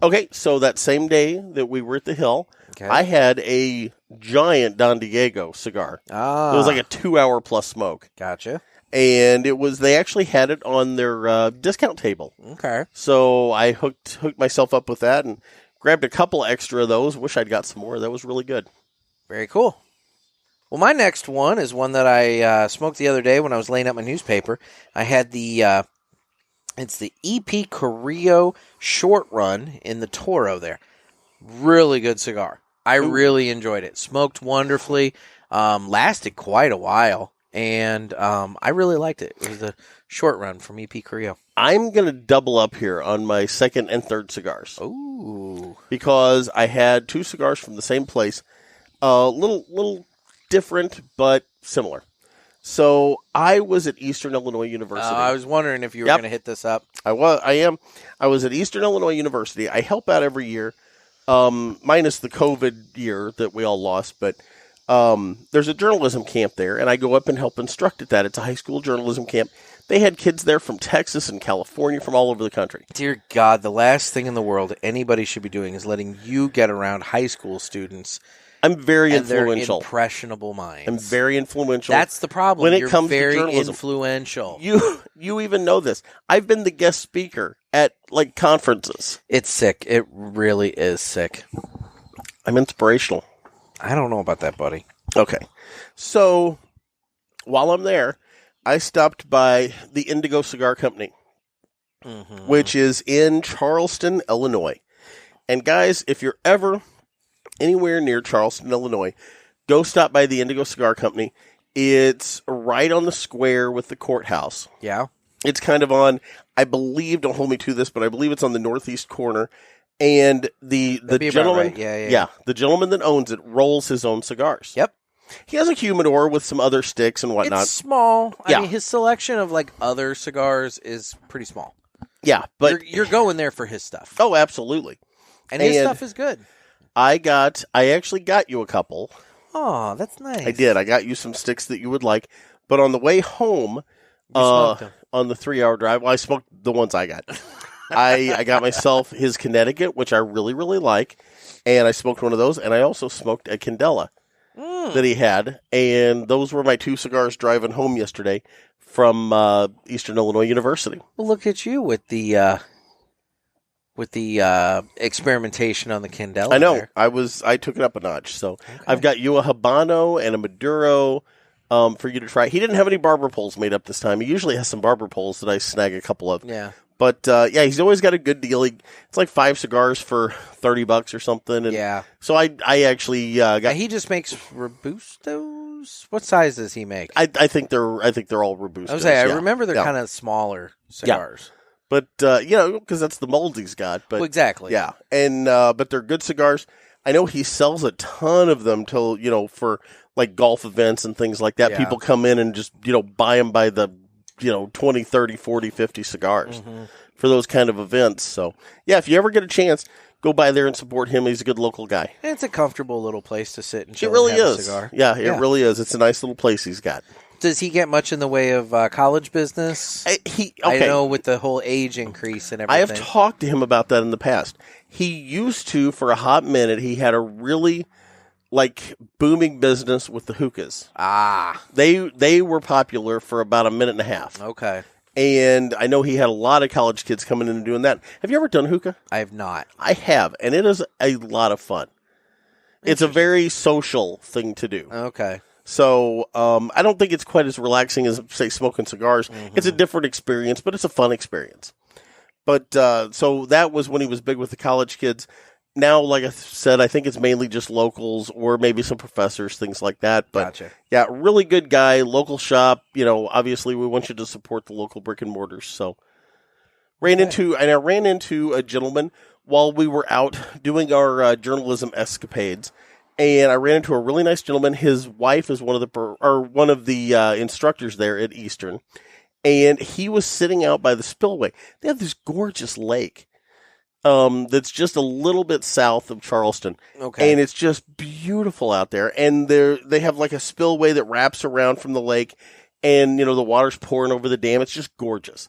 Speaker 3: Okay, so that same day that we were at the Hill,
Speaker 2: Okay.
Speaker 3: I had a giant Don Diego cigar.
Speaker 2: Ah.
Speaker 3: It was like a 2-hour plus smoke.
Speaker 2: Gotcha.
Speaker 3: And they actually had it on their discount table.
Speaker 2: Okay.
Speaker 3: So I hooked myself up with that and grabbed a couple extra of those. Wish I'd got some more. That was really good.
Speaker 2: Very cool. Well, my next one is one that I smoked the other day when I was laying out my newspaper. I had it's the EP Carrillo Short Run in the Toro there. Really good cigar. I really enjoyed it. Smoked wonderfully. Lasted quite a while. And I really liked it. It was a short run from EP Carrillo.
Speaker 3: I'm going to double up here on my second and third cigars.
Speaker 2: Ooh.
Speaker 3: Because I had 2 cigars from the same place. Little different, but similar. So I was at Eastern Illinois University.
Speaker 2: I was wondering if you were
Speaker 3: Yep.
Speaker 2: going to hit this up.
Speaker 3: I am. I was at Eastern Illinois University. I help out every year, minus the COVID year that we all lost. But there's a journalism camp there, and I go up and help instruct at that. It's a high school journalism camp. They had kids there from Texas and California, from all over the country.
Speaker 2: Dear God, the last thing in the world anybody should be doing is letting you get around high school students.
Speaker 3: I'm very
Speaker 2: and their
Speaker 3: influential.
Speaker 2: Impressionable minds.
Speaker 3: I'm very influential.
Speaker 2: That's the problem.
Speaker 3: When it
Speaker 2: You're
Speaker 3: comes to
Speaker 2: very
Speaker 3: journalism.
Speaker 2: influential.
Speaker 3: You even know this. I've been the guest speaker at like conferences.
Speaker 2: It's sick. It really is sick.
Speaker 3: I'm inspirational.
Speaker 2: I don't know about that, buddy.
Speaker 3: Okay. So while I'm there, I stopped by the Indigo Cigar Company, which is in Charleston, Illinois. And guys, if you're ever anywhere near Charleston, Illinois, go stop by the Indigo Cigar Company. It's right on the square with the courthouse.
Speaker 2: Yeah.
Speaker 3: It's kind of on, I believe, don't hold me to this, but I believe it's on the northeast corner. And the gentleman,
Speaker 2: right. Yeah.
Speaker 3: The gentleman that owns it rolls his own cigars.
Speaker 2: Yep.
Speaker 3: He has a humidor with some other sticks and whatnot.
Speaker 2: It's small.
Speaker 3: Yeah.
Speaker 2: I mean, his selection of like other cigars is pretty small.
Speaker 3: Yeah, but
Speaker 2: You're going there for his stuff.
Speaker 3: oh, absolutely.
Speaker 2: And his stuff is good.
Speaker 3: I actually got you a couple.
Speaker 2: Oh, that's nice.
Speaker 3: I did. I got you some sticks that you would like. But on the way home,
Speaker 2: smoked them.
Speaker 3: on the 3-hour drive, well, I smoked the ones I got. I got myself his Connecticut, which I really, really like. And I smoked one of those. And I also smoked a Candela that he had. And those were my 2 cigars driving home yesterday from Eastern Illinois University.
Speaker 2: Well, look at you with the experimentation on the Candela.
Speaker 3: I know.
Speaker 2: There.
Speaker 3: I took it up a notch. So I've got you a Habano and a Maduro for you to try. He didn't have any barber poles made up this time. He usually has some barber poles that I snag a couple of.
Speaker 2: Yeah.
Speaker 3: But yeah, he's always got a good deal. It's like 5 cigars for $30 or something. And
Speaker 2: Yeah.
Speaker 3: So I actually got.
Speaker 2: He just makes Robustos. What size does he make?
Speaker 3: I think they're all Robusto.
Speaker 2: I was saying, I remember they're kind of smaller cigars.
Speaker 3: But because that's the molds he's got. But
Speaker 2: Well, exactly.
Speaker 3: yeah, and but they're good cigars. I know he sells a ton of them for like golf events and things like that.
Speaker 2: Yeah.
Speaker 3: People come in and just buy them by the 20, 30, 40, 50 cigars for those kind of events. So yeah, if you ever get a chance, go by there and support him. He's a good local guy.
Speaker 2: And it's a comfortable little place to sit and chill.
Speaker 3: It really
Speaker 2: and have
Speaker 3: is.
Speaker 2: A cigar.
Speaker 3: Yeah, it really is. It's a nice little place he's got.
Speaker 2: Does he get much in the way of college business? I know with the whole age increase and everything.
Speaker 3: I have talked to him about that in the past. He used to, for a hot minute, he had a really booming business with the hookahs. They were popular for about a minute and a half.
Speaker 2: Okay.
Speaker 3: And I know he had a lot of college kids coming in and doing that. Have you ever done hookah?
Speaker 2: I have not.
Speaker 3: I have, and it is a lot of fun. It's a very social thing to do.
Speaker 2: Okay.
Speaker 3: So I don't think it's quite as relaxing as, say, smoking cigars. It's a different experience, but it's a fun experience. But so that was when he was big with the college kids. Now, like I said, I think it's mainly just locals or maybe some professors, things like that. But
Speaker 2: Gotcha.
Speaker 3: yeah, really good guy, local shop. Obviously we want you to support the local brick and mortars. So I ran into a gentleman while we were out doing our journalism escapades. And I ran into a really nice gentleman. His wife is one of the instructors there at Eastern, and he was sitting out by the spillway. They have this gorgeous lake that's just a little bit south of Charleston,
Speaker 2: Okay.
Speaker 3: and it's just beautiful out there. And they have like a spillway that wraps around from the lake, and the water's pouring over the dam. It's just gorgeous.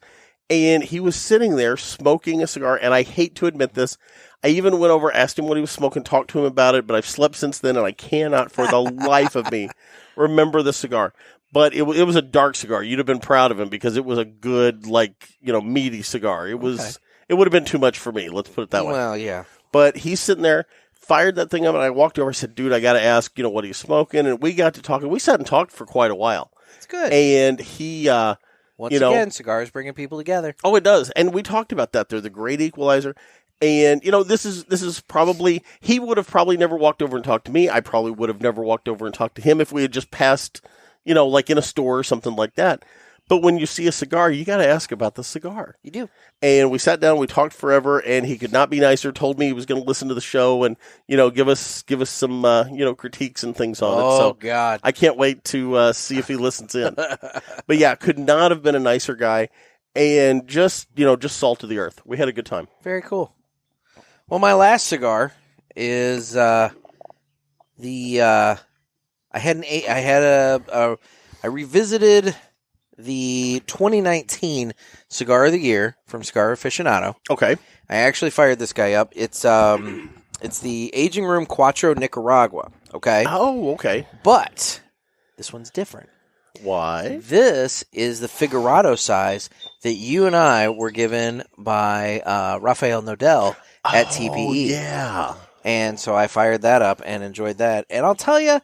Speaker 3: And he was sitting there smoking a cigar, and I hate to admit this. I even went over, asked him what he was smoking, talked to him about it, but I've slept since then, and I cannot for the life of me remember the cigar. But it was a dark cigar. You'd have been proud of him because it was a good, meaty cigar. It was.
Speaker 2: Okay.
Speaker 3: It would have been too much for me. Let's put it that way.
Speaker 2: Well, yeah.
Speaker 3: But he's sitting there, fired that thing up, and I walked over. I said, "Dude, I got to ask, what are you smoking?" And we got to talking. We sat and talked for quite a while.
Speaker 2: It's good.
Speaker 3: And he,
Speaker 2: Once again, cigars bringing people together.
Speaker 3: Oh, it does. And we talked about that. They're the great equalizer. And, this is probably, he would have probably never walked over and talked to me. I probably would have never walked over and talked to him if we had just passed, like in a store or something like that. But when you see a cigar, you got to ask about the cigar.
Speaker 2: You do.
Speaker 3: And we sat down, we talked forever, and he could not be nicer. Told me he was going to listen to the show and give us some critiques and things on it.
Speaker 2: Oh,
Speaker 3: So
Speaker 2: God.
Speaker 3: I can't wait to see if he listens in. But yeah, could not have been a nicer guy, and just salt of the earth. We had a good time.
Speaker 2: Very cool. Well, my last cigar is I revisited the 2019 Cigar of the Year from Cigar Aficionado.
Speaker 3: Okay.
Speaker 2: I actually fired this guy up. It's the Aging Room Cuatro Nicaragua. Okay.
Speaker 3: Oh, okay.
Speaker 2: But this one's different.
Speaker 3: Why?
Speaker 2: This is the Figurado size that you and I were given by Rafael Nodal at TPE.
Speaker 3: Yeah.
Speaker 2: And so I fired that up and enjoyed that. And I'll tell you,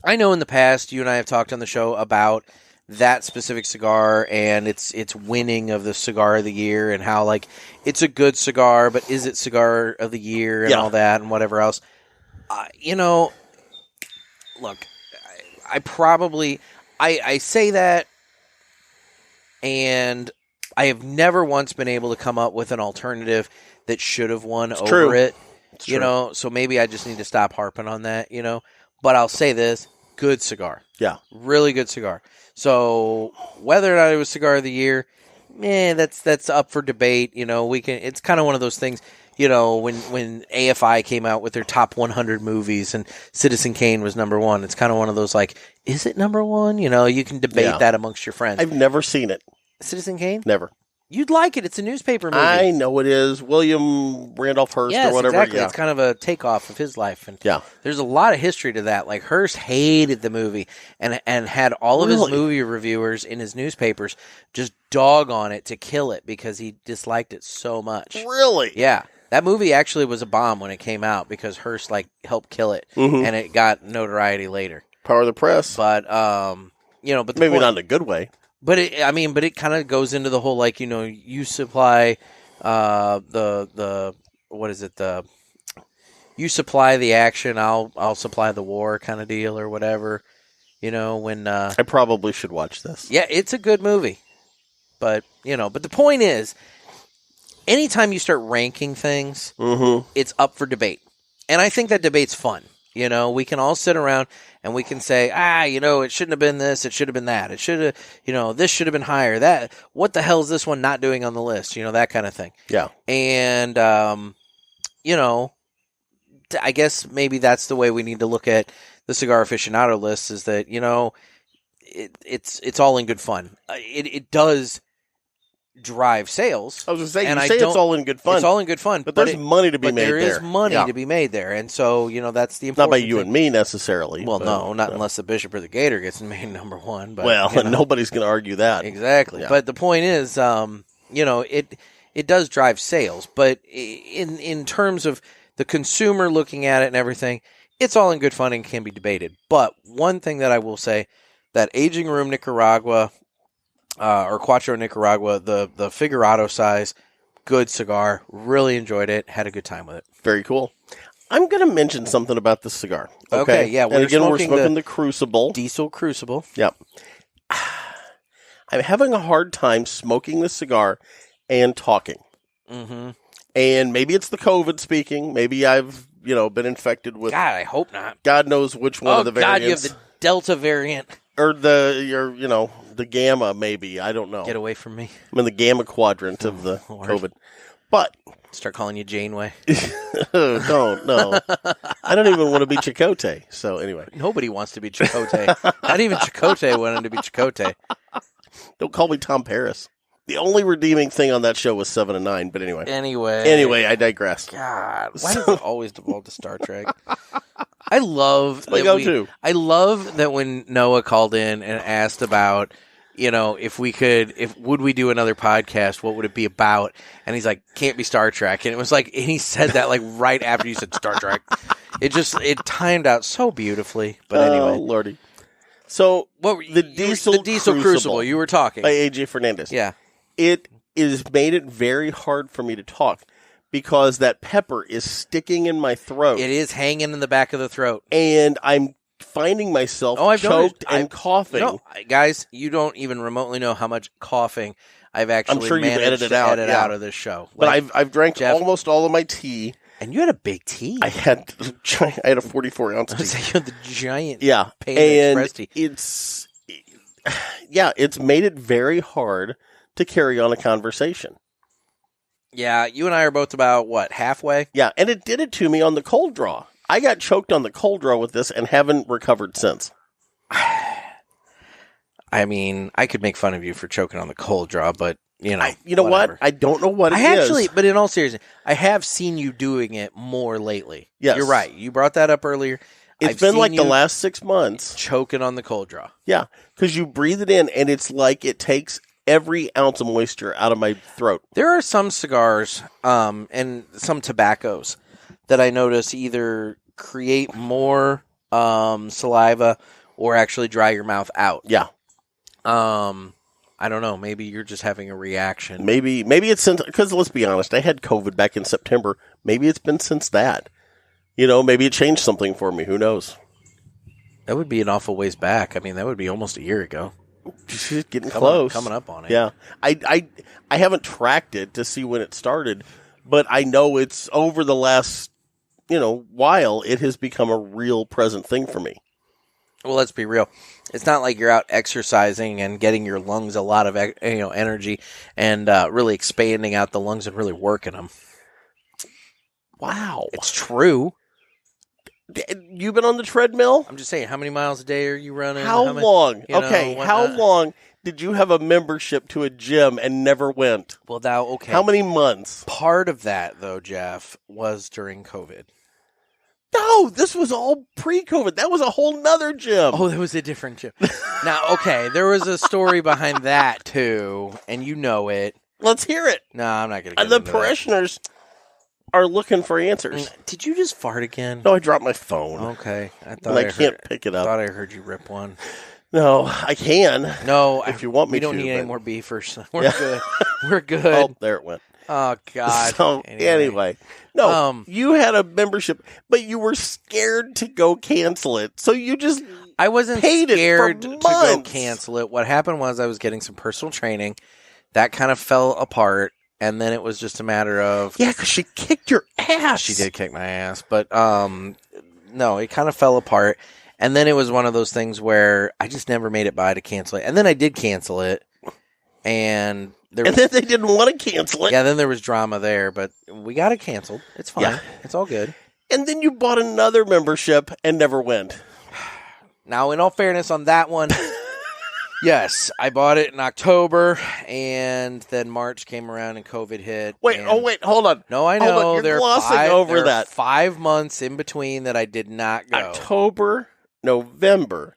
Speaker 2: I know in the past you and I have talked on the show about that specific cigar and its winning of the Cigar of the Year and how, like, it's a good cigar, but is it Cigar of the Year and all that and whatever else. Look, I say that, and I have never once been able to come up with an alternative that should have won over it.
Speaker 3: It's true.
Speaker 2: So maybe I just need to stop harping on that, But I'll say this, good cigar.
Speaker 3: Yeah.
Speaker 2: Really good cigar. So whether or not it was Cigar of the Year, that's up for debate. It's kind of one of those things, when AFI came out with their top 100 movies and Citizen Kane was number one, it's kind of one of those, like, is it number one? You can debate that amongst your friends.
Speaker 3: I've never seen it.
Speaker 2: Citizen Kane?
Speaker 3: Never.
Speaker 2: You'd like it. It's a newspaper movie.
Speaker 3: I know it is. William Randolph Hearst or whatever.
Speaker 2: Exactly.
Speaker 3: Yeah.
Speaker 2: It's kind of a takeoff of his life. And
Speaker 3: yeah.
Speaker 2: There's a lot of history to that. Like, Hearst hated the movie and had all of his movie reviewers in his newspapers just dog on it to kill it because he disliked it so much.
Speaker 3: Really?
Speaker 2: Yeah. That movie actually was a bomb when it came out because Hearst, helped kill it. Mm-hmm. And it got notoriety later.
Speaker 3: Power of the press.
Speaker 2: But, but
Speaker 3: maybe not in a good way.
Speaker 2: But it kind of goes into the whole, you supply you supply the action, I'll supply the war kind of deal or whatever. I
Speaker 3: probably should watch this.
Speaker 2: Yeah, it's a good movie. But the point is, anytime you start ranking things, it's up for debate. And I think that debate's fun. We can all sit around and we can say, it shouldn't have been this, it should have been that. It should have, this should have been higher. That, what the hell is this one not doing on the list? That kind of thing.
Speaker 3: Yeah.
Speaker 2: And, I guess maybe that's the way we need to look at the Cigar Aficionado list is that, it's all in good fun. It does drive sales.
Speaker 3: I was going to say, you say it's all in good fun.
Speaker 2: It's all in good fun.
Speaker 3: But there's money to be made there.
Speaker 2: There is money to be made there. And so, that's the important
Speaker 3: Not by you
Speaker 2: thing.
Speaker 3: and me necessarily.
Speaker 2: Well, no, not unless the Bishop or the Gator gets made number one. But,
Speaker 3: nobody's going to argue that.
Speaker 2: Exactly. Yeah. But the point is, it does drive sales. But in terms of the consumer looking at it and everything, it's all in good fun and can be debated. But one thing that I will say, that Aging Room Nicaragua, or Cuatro Nicaragua, the Figurado size, good cigar. Really enjoyed it. Had a good time with it.
Speaker 3: Very cool. I'm going to mention something about this cigar. Okay,
Speaker 2: yeah.
Speaker 3: We're smoking the Crucible.
Speaker 2: Diesel Crucible.
Speaker 3: Yep. I'm having a hard time smoking this cigar and talking. Mm-hmm. And maybe it's the COVID speaking. Maybe I've, been infected with...
Speaker 2: God, I hope not.
Speaker 3: God knows which one of the variants.
Speaker 2: God, you have the Delta variant.
Speaker 3: Or the Gamma, maybe. I don't know.
Speaker 2: Get away from me.
Speaker 3: I'm in the Gamma quadrant of the COVID. But...
Speaker 2: Start calling you Janeway.
Speaker 3: Don't, no. I don't even want to be Chakotay. So, anyway.
Speaker 2: Nobody wants to be Chakotay. Not even Chakotay wanted to be Chakotay.
Speaker 3: Don't call me Tom Paris. The only redeeming thing on that show was 7 and 9, but anyway.
Speaker 2: Anyway,
Speaker 3: I digress.
Speaker 2: God, why does it always devolve to Star Trek? I love that I love that when Noah called in and asked about, would we do another podcast? What would it be about? And he's like, can't be Star Trek. And it was like, and he said that right after you said Star Trek. It timed out so beautifully. But anyway,
Speaker 3: oh Lordy. So the Diesel Crucible
Speaker 2: you were talking
Speaker 3: by AJ Fernandez.
Speaker 2: Yeah,
Speaker 3: it is made it very hard for me to talk because that pepper is sticking in my throat.
Speaker 2: It is hanging in the back of the throat,
Speaker 3: and I'm finding myself
Speaker 2: I've
Speaker 3: choked
Speaker 2: noticed.
Speaker 3: and coughing.
Speaker 2: Guys, you don't even remotely know how much coughing I've actually
Speaker 3: sure you've
Speaker 2: managed
Speaker 3: edited
Speaker 2: to
Speaker 3: out,
Speaker 2: edit
Speaker 3: yeah.
Speaker 2: out of this show.
Speaker 3: But
Speaker 2: Like,
Speaker 3: I've drank
Speaker 2: Jeff-
Speaker 3: almost all of my tea.
Speaker 2: and you had a big tea.
Speaker 3: I had a 44-ounce
Speaker 2: I was
Speaker 3: tea.
Speaker 2: saying you had the giant
Speaker 3: Yeah,
Speaker 2: Panda
Speaker 3: and
Speaker 2: Express tea.
Speaker 3: it's made it very hard to carry on a conversation.
Speaker 2: Yeah, you and I are both about, what, halfway?
Speaker 3: Yeah, and it did it to me on the cold draw. I got choked on the cold draw with this and haven't recovered since.
Speaker 2: I mean, I could make fun of you for choking on the cold draw, but,
Speaker 3: You know
Speaker 2: whatever.
Speaker 3: what? I don't know what it is.
Speaker 2: Actually, but in all seriousness, I have seen you doing it more lately.
Speaker 3: Yes.
Speaker 2: You're right. You brought that up earlier.
Speaker 3: It's been like the last 6 months.
Speaker 2: Choking on the cold draw.
Speaker 3: Yeah, because you breathe it in, and it's like it takes every ounce of moisture out of my throat.
Speaker 2: There are some cigars and some tobaccos that I notice either create more saliva or actually dry your mouth out.
Speaker 3: Yeah.
Speaker 2: I don't know. Maybe you're just having a reaction.
Speaker 3: Maybe it's since, because let's be honest, I had COVID back in September. Maybe it's been since that. Maybe it changed something for me. Who knows?
Speaker 2: That would be an awful ways back. I mean, that would be almost a year ago.
Speaker 3: Just getting close.
Speaker 2: Coming up on it.
Speaker 3: Yeah. I haven't tracked it to see when it started, but I know it's over the last, while it has become a real present thing for me.
Speaker 2: Well, let's be real. It's not like you're out exercising and getting your lungs a lot of energy and really expanding out the lungs and really working them.
Speaker 3: Wow.
Speaker 2: It's true.
Speaker 3: You've been on the treadmill?
Speaker 2: I'm just saying, how many miles a day are you running?
Speaker 3: How long? Okay, how
Speaker 2: whatnot?
Speaker 3: long did you have a membership to a gym and never went?
Speaker 2: Well, now, okay.
Speaker 3: How many months?
Speaker 2: Part of that, though, Jeff, was during COVID.
Speaker 3: No, this was all pre-COVID. That was a whole nother gym.
Speaker 2: Oh, that was a different gym. Now, okay, there was a story behind that, too, and you know it.
Speaker 3: Let's hear it.
Speaker 2: No, I'm not going to get
Speaker 3: The
Speaker 2: into that.
Speaker 3: parishioners are looking for answers.
Speaker 2: Did you just fart again?
Speaker 3: No, I dropped my phone.
Speaker 2: Okay.
Speaker 3: And I can't pick it
Speaker 2: I
Speaker 3: up.
Speaker 2: thought I heard you rip one.
Speaker 3: No, I can.
Speaker 2: No,
Speaker 3: if you want me to.
Speaker 2: We don't need
Speaker 3: but-
Speaker 2: any more beefers. We're
Speaker 3: Yeah.
Speaker 2: good. We're good.
Speaker 3: Oh, there it went.
Speaker 2: Oh, God.
Speaker 3: So, anyway. No, you had a membership, but you were scared to go cancel it. So you just
Speaker 2: I wasn't
Speaker 3: paid it for
Speaker 2: scared to go
Speaker 3: months.
Speaker 2: cancel it. What happened was I was getting some personal training. That kind of fell apart, and then it was just a matter of...
Speaker 3: Yeah, because she kicked your ass.
Speaker 2: She did kick my ass, but no, it kind of fell apart. And then it was one of those things where I just never made it by to cancel it. And then I did cancel it, and
Speaker 3: And then they didn't want to cancel it.
Speaker 2: yeah, then there was drama there, but we got it canceled. It's fine.
Speaker 3: Yeah.
Speaker 2: It's all good.
Speaker 3: And then you bought another membership and never went.
Speaker 2: Now, in all fairness on that one, yes, I bought it in October, and then March came around and COVID hit.
Speaker 3: Wait,
Speaker 2: and
Speaker 3: hold on.
Speaker 2: No, I
Speaker 3: Hold on,
Speaker 2: know.
Speaker 3: you're
Speaker 2: There are
Speaker 3: glossing
Speaker 2: five,
Speaker 3: over
Speaker 2: there are
Speaker 3: that.
Speaker 2: 5 months in between that I did not go.
Speaker 3: October, November,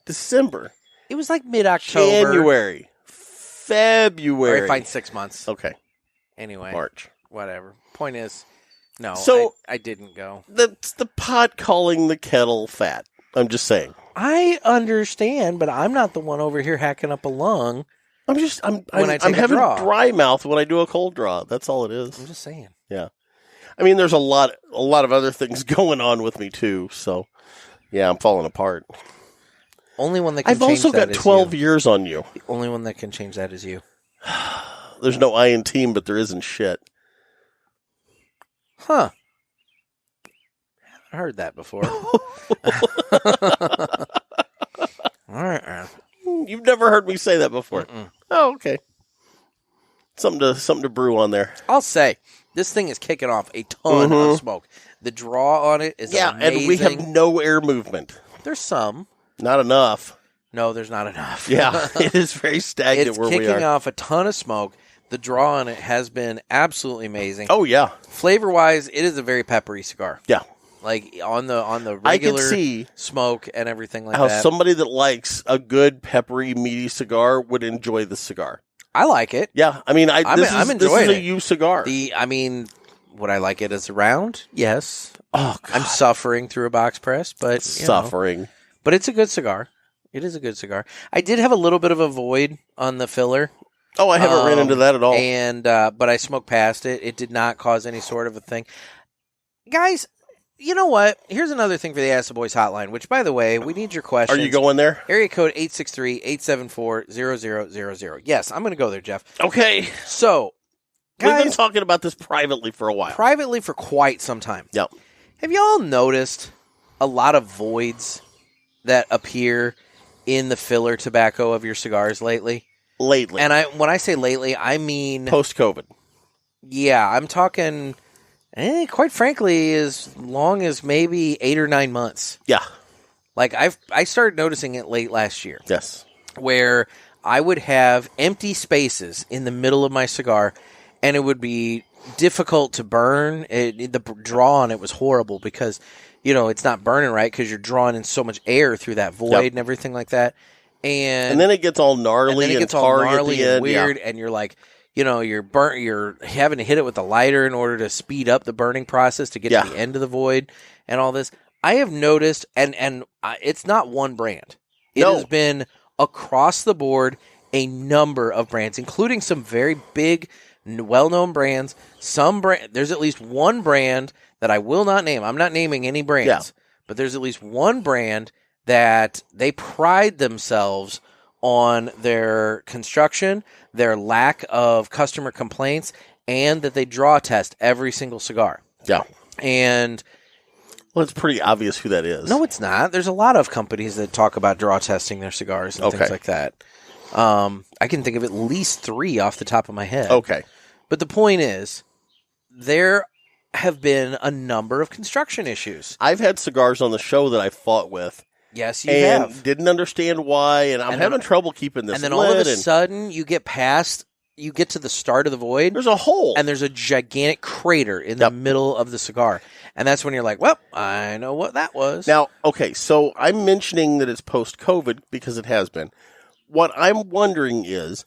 Speaker 3: December,
Speaker 2: It was like mid-October.
Speaker 3: January, February.
Speaker 2: All right, fine, 6 months.
Speaker 3: Okay,
Speaker 2: Anyway,
Speaker 3: March.
Speaker 2: whatever. Point is, no,
Speaker 3: So-
Speaker 2: I didn't go.
Speaker 3: That's the pot calling the kettle fat. I'm just saying.
Speaker 2: I understand, but I'm not the one over here hacking up a lung.
Speaker 3: I'm
Speaker 2: When I take a
Speaker 3: having
Speaker 2: draw.
Speaker 3: dry mouth when I do a cold draw. That's all it
Speaker 2: I'm
Speaker 3: is.
Speaker 2: just saying.
Speaker 3: Yeah. I mean, there's a lot of other things going on with me too. So, yeah, I'm falling apart.
Speaker 2: Only one that can
Speaker 3: I've
Speaker 2: change
Speaker 3: also
Speaker 2: that
Speaker 3: got
Speaker 2: is
Speaker 3: 12
Speaker 2: you.
Speaker 3: years on you.
Speaker 2: The only one that can change that is you.
Speaker 3: There's no I in team, but there isn't shit.
Speaker 2: Huh. I heard that before. All right, man.
Speaker 3: You've never heard me say that before.
Speaker 2: Mm-mm.
Speaker 3: Oh, okay. Something to brew on there.
Speaker 2: I'll say this thing is kicking off a ton
Speaker 3: Mhm.
Speaker 2: of smoke. The draw on it is
Speaker 3: Yeah,
Speaker 2: amazing.
Speaker 3: and we have no air movement.
Speaker 2: There's some.
Speaker 3: Not enough.
Speaker 2: No, there's not enough.
Speaker 3: Yeah, it is very stagnant
Speaker 2: It's
Speaker 3: where we
Speaker 2: kicking
Speaker 3: are.
Speaker 2: off a ton of smoke. The draw on it has been absolutely amazing.
Speaker 3: Oh yeah,
Speaker 2: Flavor wise, it is a very peppery cigar.
Speaker 3: yeah.
Speaker 2: Like on the
Speaker 3: I can
Speaker 2: regular
Speaker 3: see
Speaker 2: smoke and everything like
Speaker 3: how
Speaker 2: that.
Speaker 3: somebody that likes a good peppery, meaty cigar would enjoy the cigar.
Speaker 2: I like it.
Speaker 3: Yeah, I mean,
Speaker 2: I'm
Speaker 3: this is
Speaker 2: enjoying
Speaker 3: a
Speaker 2: it.
Speaker 3: you cigar.
Speaker 2: Would I like it as a round? Yes.
Speaker 3: Oh, God.
Speaker 2: I'm suffering through a box press, but you know.
Speaker 3: Suffering.
Speaker 2: But it's a good cigar. It is a good cigar. I did have a little bit of a void on the filler.
Speaker 3: Oh, I haven't ran into that at all.
Speaker 2: And but I smoked past it. It did not cause any sort of a thing. Guys, you know what? Here's another thing for the Ask the Boys hotline, which, by the way, we need your questions.
Speaker 3: Are you going there?
Speaker 2: Area code 863-874-0000. Yes, I'm going to go there, Jeff.
Speaker 3: Okay.
Speaker 2: So, guys,
Speaker 3: we've been talking about this privately for a while.
Speaker 2: Privately for quite some time.
Speaker 3: Yep.
Speaker 2: Have y'all noticed a lot of voids that appear in the filler tobacco of your cigars lately?
Speaker 3: Lately.
Speaker 2: And when I say lately, I mean...
Speaker 3: post-COVID.
Speaker 2: Yeah, I'm talking, quite frankly, as long as maybe 8 or 9 months.
Speaker 3: Yeah.
Speaker 2: Like, I started noticing it late last year.
Speaker 3: Yes.
Speaker 2: Where I would have empty spaces in the middle of my cigar, and it would be difficult to burn. The draw on it was horrible because, it's not burning right because you're drawing in so much air through that void and everything like that. And
Speaker 3: then it gets all gnarly and tarry at the end.
Speaker 2: Weird, and you're like, you're having to hit it with a lighter in order to speed up the burning process to get to the end of the void and all this. I have noticed, and it's not one brand. It has been across the board a number of brands, including some very big, well-known brands. There's at least one brand that I will not name. I'm not naming any brands, but there's at least one brand that they pride themselves on their construction, their lack of customer complaints, and that they draw test every single cigar.
Speaker 3: Yeah.
Speaker 2: And...
Speaker 3: well, it's pretty obvious who that is.
Speaker 2: No, it's not. There's a lot of companies that talk about draw testing their cigars and things like that. I can think of at least 3 off the top of my head.
Speaker 3: Okay.
Speaker 2: But the point is, there have been a number of construction issues.
Speaker 3: I've had cigars on the show that I fought with.
Speaker 2: Yes, you have.
Speaker 3: And didn't understand why, and I'm having trouble keeping this.
Speaker 2: And then all of a sudden, you get to the start of the void.
Speaker 3: There's a hole.
Speaker 2: And there's a gigantic crater in the middle of the cigar. And that's when you're like, well, I know what that was.
Speaker 3: Now, okay, so I'm mentioning that it's post-COVID because it has been. What I'm wondering is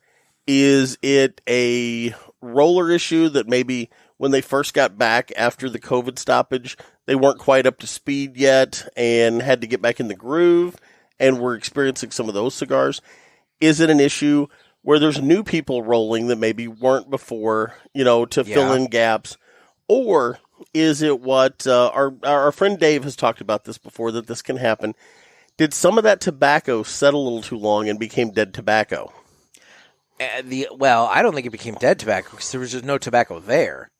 Speaker 3: it a roller issue that maybe when they first got back after the COVID stoppage, they weren't quite up to speed yet and had to get back in the groove and were experiencing some of those cigars? Is it an issue where there's new people rolling that maybe weren't before, to fill in gaps? Or is it what our friend Dave has talked about this before, that this can happen? Did some of that tobacco set a little too long and became dead tobacco?
Speaker 2: Well, I don't think it became dead tobacco because there was just no tobacco there.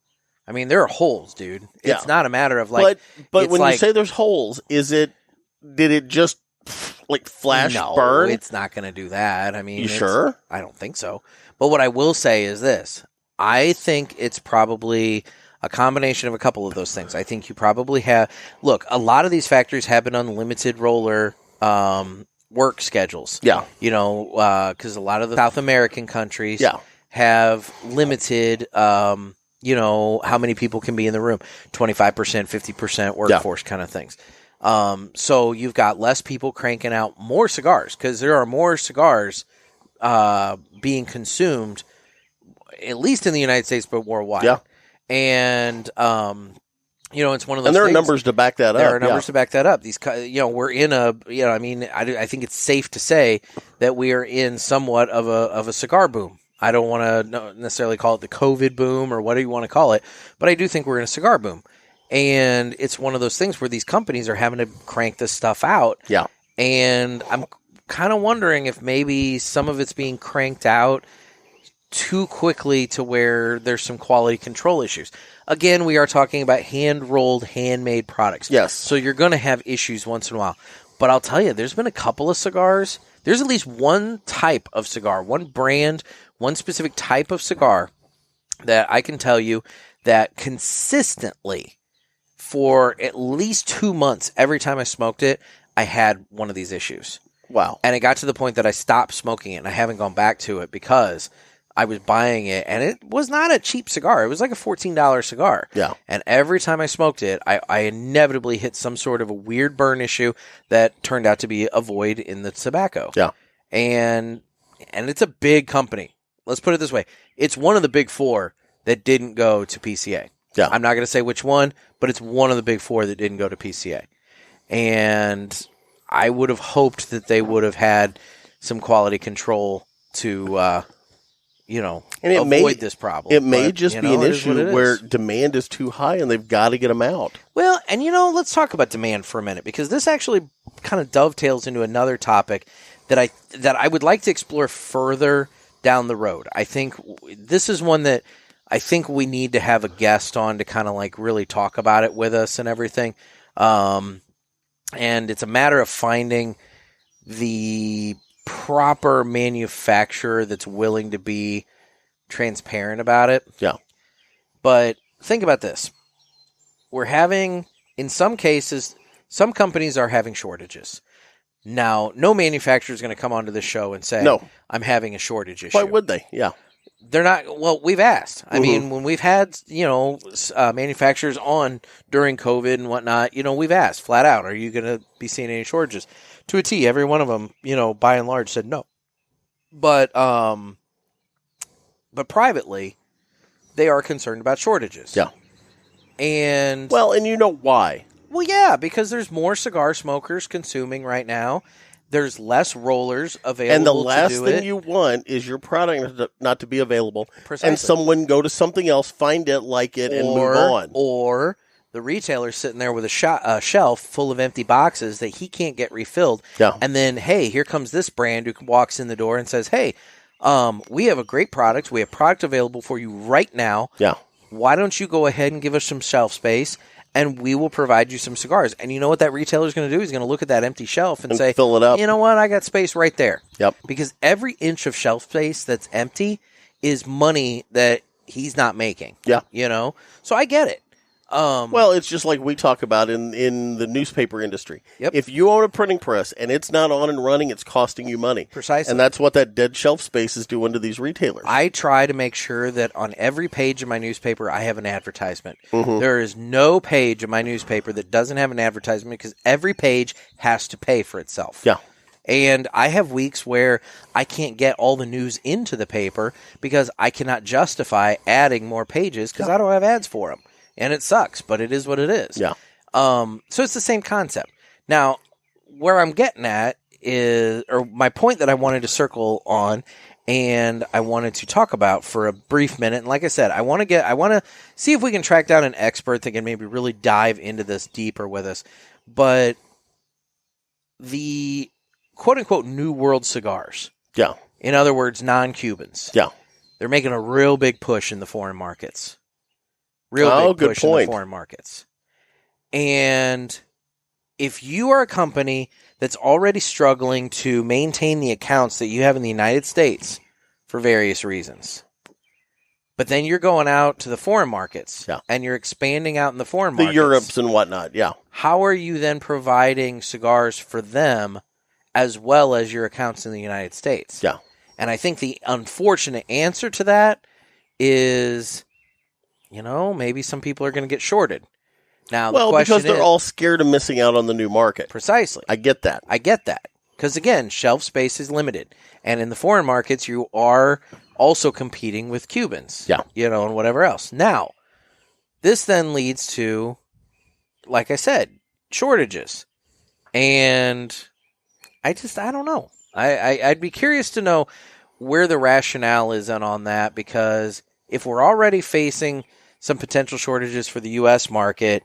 Speaker 2: I mean, there are holes, dude. It's not a matter of like...
Speaker 3: But when you say there's holes, did it just flash burn?
Speaker 2: No, it's not going to do that. I mean...
Speaker 3: You sure?
Speaker 2: I don't think so. But what I will say is this. I think it's probably a combination of a couple of those things. I think you probably have... Look, a lot of these factories have been on limited roller work schedules.
Speaker 3: Yeah.
Speaker 2: Because a lot of the South American countries have limited... how many people can be in the room, 25%, 50% workforce kind of things. So you've got less people cranking out more cigars because there are more cigars being consumed, at least in the United States, but worldwide. Yeah. And, it's one of those
Speaker 3: And there
Speaker 2: things,
Speaker 3: are numbers to back that up.
Speaker 2: There are numbers to back that up. These, we're in I think it's safe to say that we are in somewhat of a cigar boom. I don't want to necessarily call it the COVID boom or whatever you want to call it, but I do think we're in a cigar boom. And it's one of those things where these companies are having to crank this stuff out. Yeah. And I'm kind of wondering if maybe some of it's being cranked out too quickly to where there's some quality control issues. Again, we are talking about hand-rolled, handmade products.
Speaker 3: Yes.
Speaker 2: So you're going to have issues once in a while. But I'll tell you, there's been a couple of cigars. There's at least one type of cigar, one brand, one specific type of cigar that I can tell you that consistently for at least 2 months, every time I smoked it, I had one of these issues.
Speaker 3: Wow.
Speaker 2: And it got to the point that I stopped smoking it and I haven't gone back to it because I was buying it and it was not a cheap cigar. It was like a $14 cigar.
Speaker 3: Yeah.
Speaker 2: And every time I smoked it, I inevitably hit some sort of a weird burn issue that turned out to be a void in the tobacco.
Speaker 3: Yeah.
Speaker 2: And it's a big company. Let's put it this way. It's one of the big 4 that didn't go to PCA.
Speaker 3: Yeah.
Speaker 2: I'm not going to say which one, but it's one of the big 4 that didn't go to PCA. And I would have hoped that they would have had some quality control to
Speaker 3: And it
Speaker 2: avoid this problem.
Speaker 3: It may
Speaker 2: But,
Speaker 3: just be an
Speaker 2: it is what
Speaker 3: issue
Speaker 2: it
Speaker 3: where
Speaker 2: is.
Speaker 3: demand is too high and they've got to get them out.
Speaker 2: Well, and let's talk about demand for a minute, because this actually kind of dovetails into another topic that I would like to explore further down the road. I think this is one that I think we need to have a guest on to kind of like really talk about it with us and everything. And it's a matter of finding the proper manufacturer that's willing to be transparent about it.
Speaker 3: Yeah.
Speaker 2: But think about this. We're having, in some cases, some companies are having shortages. Now, no manufacturer is going to come onto the show and say,
Speaker 3: No.
Speaker 2: I'm having a shortage issue.
Speaker 3: Why would they? Yeah.
Speaker 2: They're not. Well, we've asked. I mean, when we've had, manufacturers on during COVID and whatnot, we've asked flat out, are you going to be seeing any shortages? To a T, every one of them, by and large said no. But privately, they are concerned about shortages.
Speaker 3: Yeah.
Speaker 2: And
Speaker 3: Well, and you know why?
Speaker 2: Well, yeah, because there's more cigar smokers consuming right now. There's less rollers available.
Speaker 3: And the last
Speaker 2: to do
Speaker 3: thing
Speaker 2: it.
Speaker 3: you want is your product not to be available.
Speaker 2: Precisely.
Speaker 3: And someone go to something else, find it, like it, and move on.
Speaker 2: Or the retailer's sitting there with a shelf full of empty boxes that he can't get refilled.
Speaker 3: Yeah.
Speaker 2: And then, hey, here comes this brand who walks in the door and says, hey, we have a great product. We have product available for you right now.
Speaker 3: Yeah.
Speaker 2: Why don't you go ahead and give us some shelf space, and we will provide you some cigars. And you know what that retailer's going to do? He's going to look at that empty shelf and say,
Speaker 3: fill it up.
Speaker 2: You know what? I got space right there.
Speaker 3: Yep.
Speaker 2: Because every inch of shelf space that's empty is money that he's not making.
Speaker 3: Yeah.
Speaker 2: So I get it.
Speaker 3: Well, it's just like we talk about in the newspaper industry.
Speaker 2: Yep.
Speaker 3: If you own a printing press and it's not on and running, it's costing you money.
Speaker 2: Precisely.
Speaker 3: And that's what that dead shelf space is doing to these retailers.
Speaker 2: I try to make sure that on every page of my newspaper, I have an advertisement. There is no page of my newspaper that doesn't have an advertisement, because every page has to pay for itself.
Speaker 3: Yeah.
Speaker 2: And I have weeks where I can't get all the news into the paper because I cannot justify adding more pages because I don't have ads for them. And it sucks, but it is what it is.
Speaker 3: Yeah.
Speaker 2: So it's the same concept. Now, where I'm getting at is, or my point that I wanted to circle on and I wanted to talk about for a brief minute. And like I said, I want to see if we can track down an expert that can maybe really dive into this deeper with us. But the quote unquote New World cigars.
Speaker 3: Yeah.
Speaker 2: In other words, non-Cubans.
Speaker 3: Yeah.
Speaker 2: They're making a real big push in the foreign markets. Real big
Speaker 3: good
Speaker 2: push in
Speaker 3: point.
Speaker 2: the foreign markets. And if you are a company that's already struggling to maintain the accounts that you have in the United States for various reasons, but then you're going out to the foreign markets and you're expanding out in the foreign markets.
Speaker 3: The Europes and whatnot, yeah.
Speaker 2: How are you then providing cigars for them as well as your accounts in the United States?
Speaker 3: Yeah.
Speaker 2: And I think the unfortunate answer to that is, maybe some people are going to get shorted. Now, the question
Speaker 3: because they're all scared of missing out on the new market.
Speaker 2: Precisely.
Speaker 3: I get that.
Speaker 2: Because, again, shelf space is limited. And in the foreign markets, you are also competing with Cubans.
Speaker 3: Yeah.
Speaker 2: And whatever else. Now, this then leads to, like I said, shortages. And I don't know. I'd be curious to know where the rationale is on that, because if we're already facing some potential shortages for the U.S. market,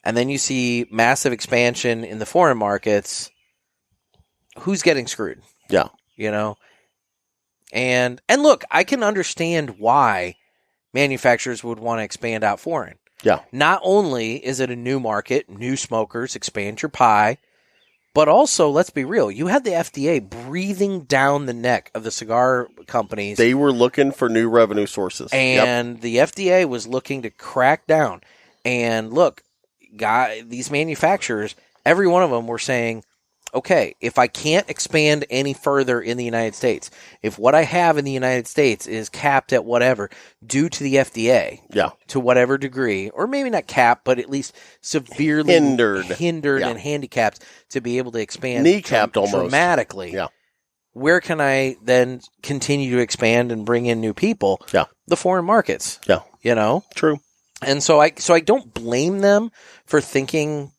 Speaker 2: and then you see massive expansion in the foreign markets, who's getting screwed?
Speaker 3: Yeah.
Speaker 2: And look, I can understand why manufacturers would want to expand out foreign.
Speaker 3: Yeah.
Speaker 2: Not only is it a new market, new smokers, expand your pie, but also, let's be real, you had the FDA breathing down the neck of the cigar companies.
Speaker 3: They were looking for new revenue sources.
Speaker 2: And the FDA was looking to crack down. And look, these manufacturers, every one of them were saying, okay, if I can't expand any further in the United States, if what I have in the United States is capped at whatever due to the FDA, to whatever degree, or maybe not capped, but at least severely hindered and handicapped to be able to expand
Speaker 3: kneecapped almost
Speaker 2: dramatically. Yeah. Where can I then continue to expand and bring in new people?
Speaker 3: Yeah.
Speaker 2: The foreign markets.
Speaker 3: Yeah. True.
Speaker 2: And so I don't blame them for thinking,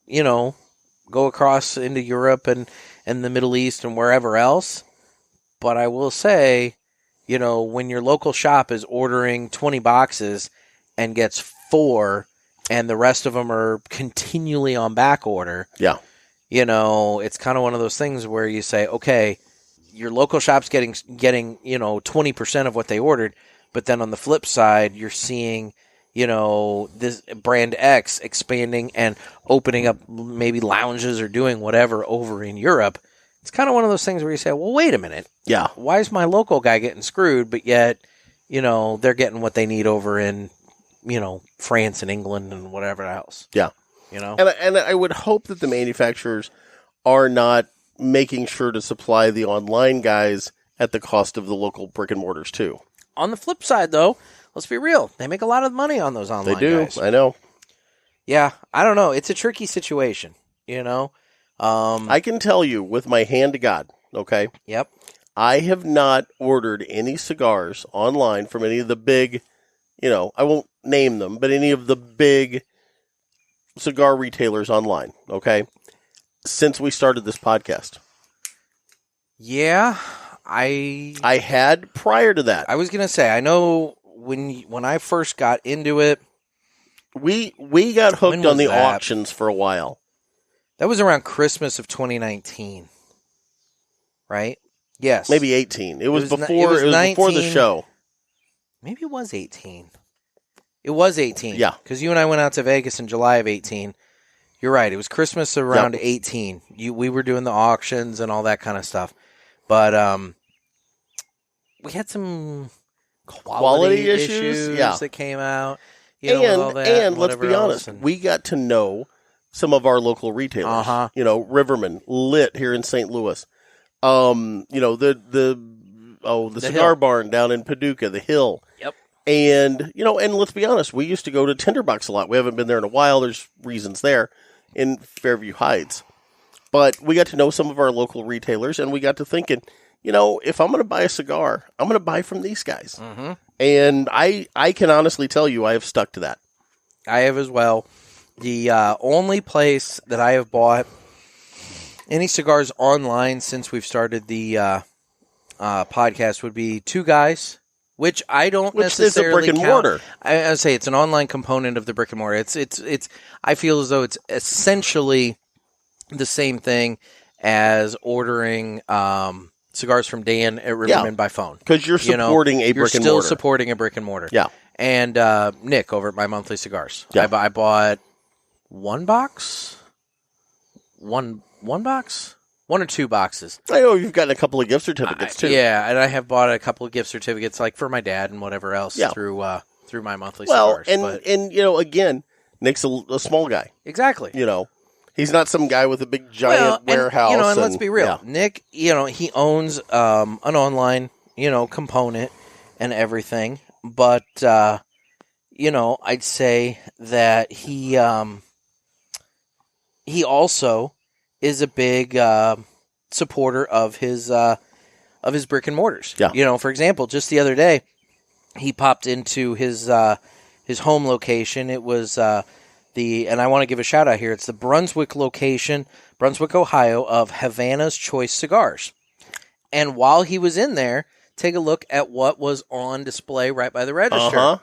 Speaker 2: go across into Europe and the Middle East and wherever else. But I will say, when your local shop is ordering 20 boxes and gets 4 and the rest of them are continually on back order.
Speaker 3: Yeah.
Speaker 2: It's kind of one of those things where you say, okay, your local shop's getting 20% of what they ordered, but then on the flip side, you're seeing, this brand X expanding and opening up maybe lounges or doing whatever over in Europe. It's kind of one of those things where you say, well, wait a minute.
Speaker 3: Yeah.
Speaker 2: Why is my local guy getting screwed, but yet, they're getting what they need over in, France and England and whatever else.
Speaker 3: Yeah. And I would hope that the manufacturers are not making sure to supply the online guys at the cost of the local brick and mortars too.
Speaker 2: On the flip side, though, let's be real. They make a lot of money on those online guys.
Speaker 3: They do. I know.
Speaker 2: Yeah. I don't know. It's a tricky situation,
Speaker 3: I can tell you with my hand to God, okay?
Speaker 2: Yep.
Speaker 3: I have not ordered any cigars online from any of the big, I won't name them, but any of the big cigar retailers online, okay? Since we started this podcast.
Speaker 2: Yeah, I
Speaker 3: had prior to that.
Speaker 2: I was going to say, I know when I first got into it,
Speaker 3: we got hooked on the auctions for a while.
Speaker 2: That was around Christmas of 2019. Right? Yes.
Speaker 3: Maybe 18. It was before
Speaker 2: 19,
Speaker 3: before the show.
Speaker 2: Maybe it was 18. It was 18.
Speaker 3: Yeah.
Speaker 2: Because you and I went out to Vegas in July of 18. You're right. It was Christmas around 18. We were doing the auctions and all that kind of stuff. But we had some quality issues that came out.
Speaker 3: And let's be honest, we got to know some of our local retailers. Riverman, Lit here in St. Louis. The Cigar Barn down in Paducah, the Hill.
Speaker 2: Yep.
Speaker 3: And, and let's be honest, we used to go to Tinderbox a lot. We haven't been there in a while. There's reasons there in Fairview Heights. But we got to know some of our local retailers, and we got to thinking, if I'm going to buy a cigar, I'm going to buy from these guys.
Speaker 2: Mm-hmm.
Speaker 3: And I can honestly tell you I have stuck to that.
Speaker 2: I have as well. The only place that I have bought any cigars online since we've started the podcast would be Two Guys, which I don't necessarily
Speaker 3: is a brick and mortar.
Speaker 2: I say it's an online component of the brick and mortar. It's. I feel as though it's essentially the same thing as ordering cigars from Dan at Riverman by phone.
Speaker 3: Because you're supporting a brick and mortar.
Speaker 2: You're still supporting a brick and mortar.
Speaker 3: Yeah.
Speaker 2: And Nick over at My Monthly Cigars.
Speaker 3: Yeah.
Speaker 2: I bought one box? One box? 1 or 2 boxes.
Speaker 3: I know you've gotten a couple of gift certificates, too.
Speaker 2: Yeah, and I have bought a couple of gift certificates, like for my dad and whatever else through My Monthly Cigars.
Speaker 3: And again, Nick's a small guy.
Speaker 2: Exactly.
Speaker 3: He's not some guy with a big giant warehouse.
Speaker 2: And let's be real. Yeah. Nick, he owns an online, component and everything. But, I'd say that he also is a big supporter of his brick and mortars.
Speaker 3: Yeah.
Speaker 2: For example, just the other day, he popped into his home location. It was and I want to give a shout out here. It's the Brunswick location, Brunswick, Ohio, of Havana's Choice Cigars. And while he was in there, take a look at what was on display right by the register.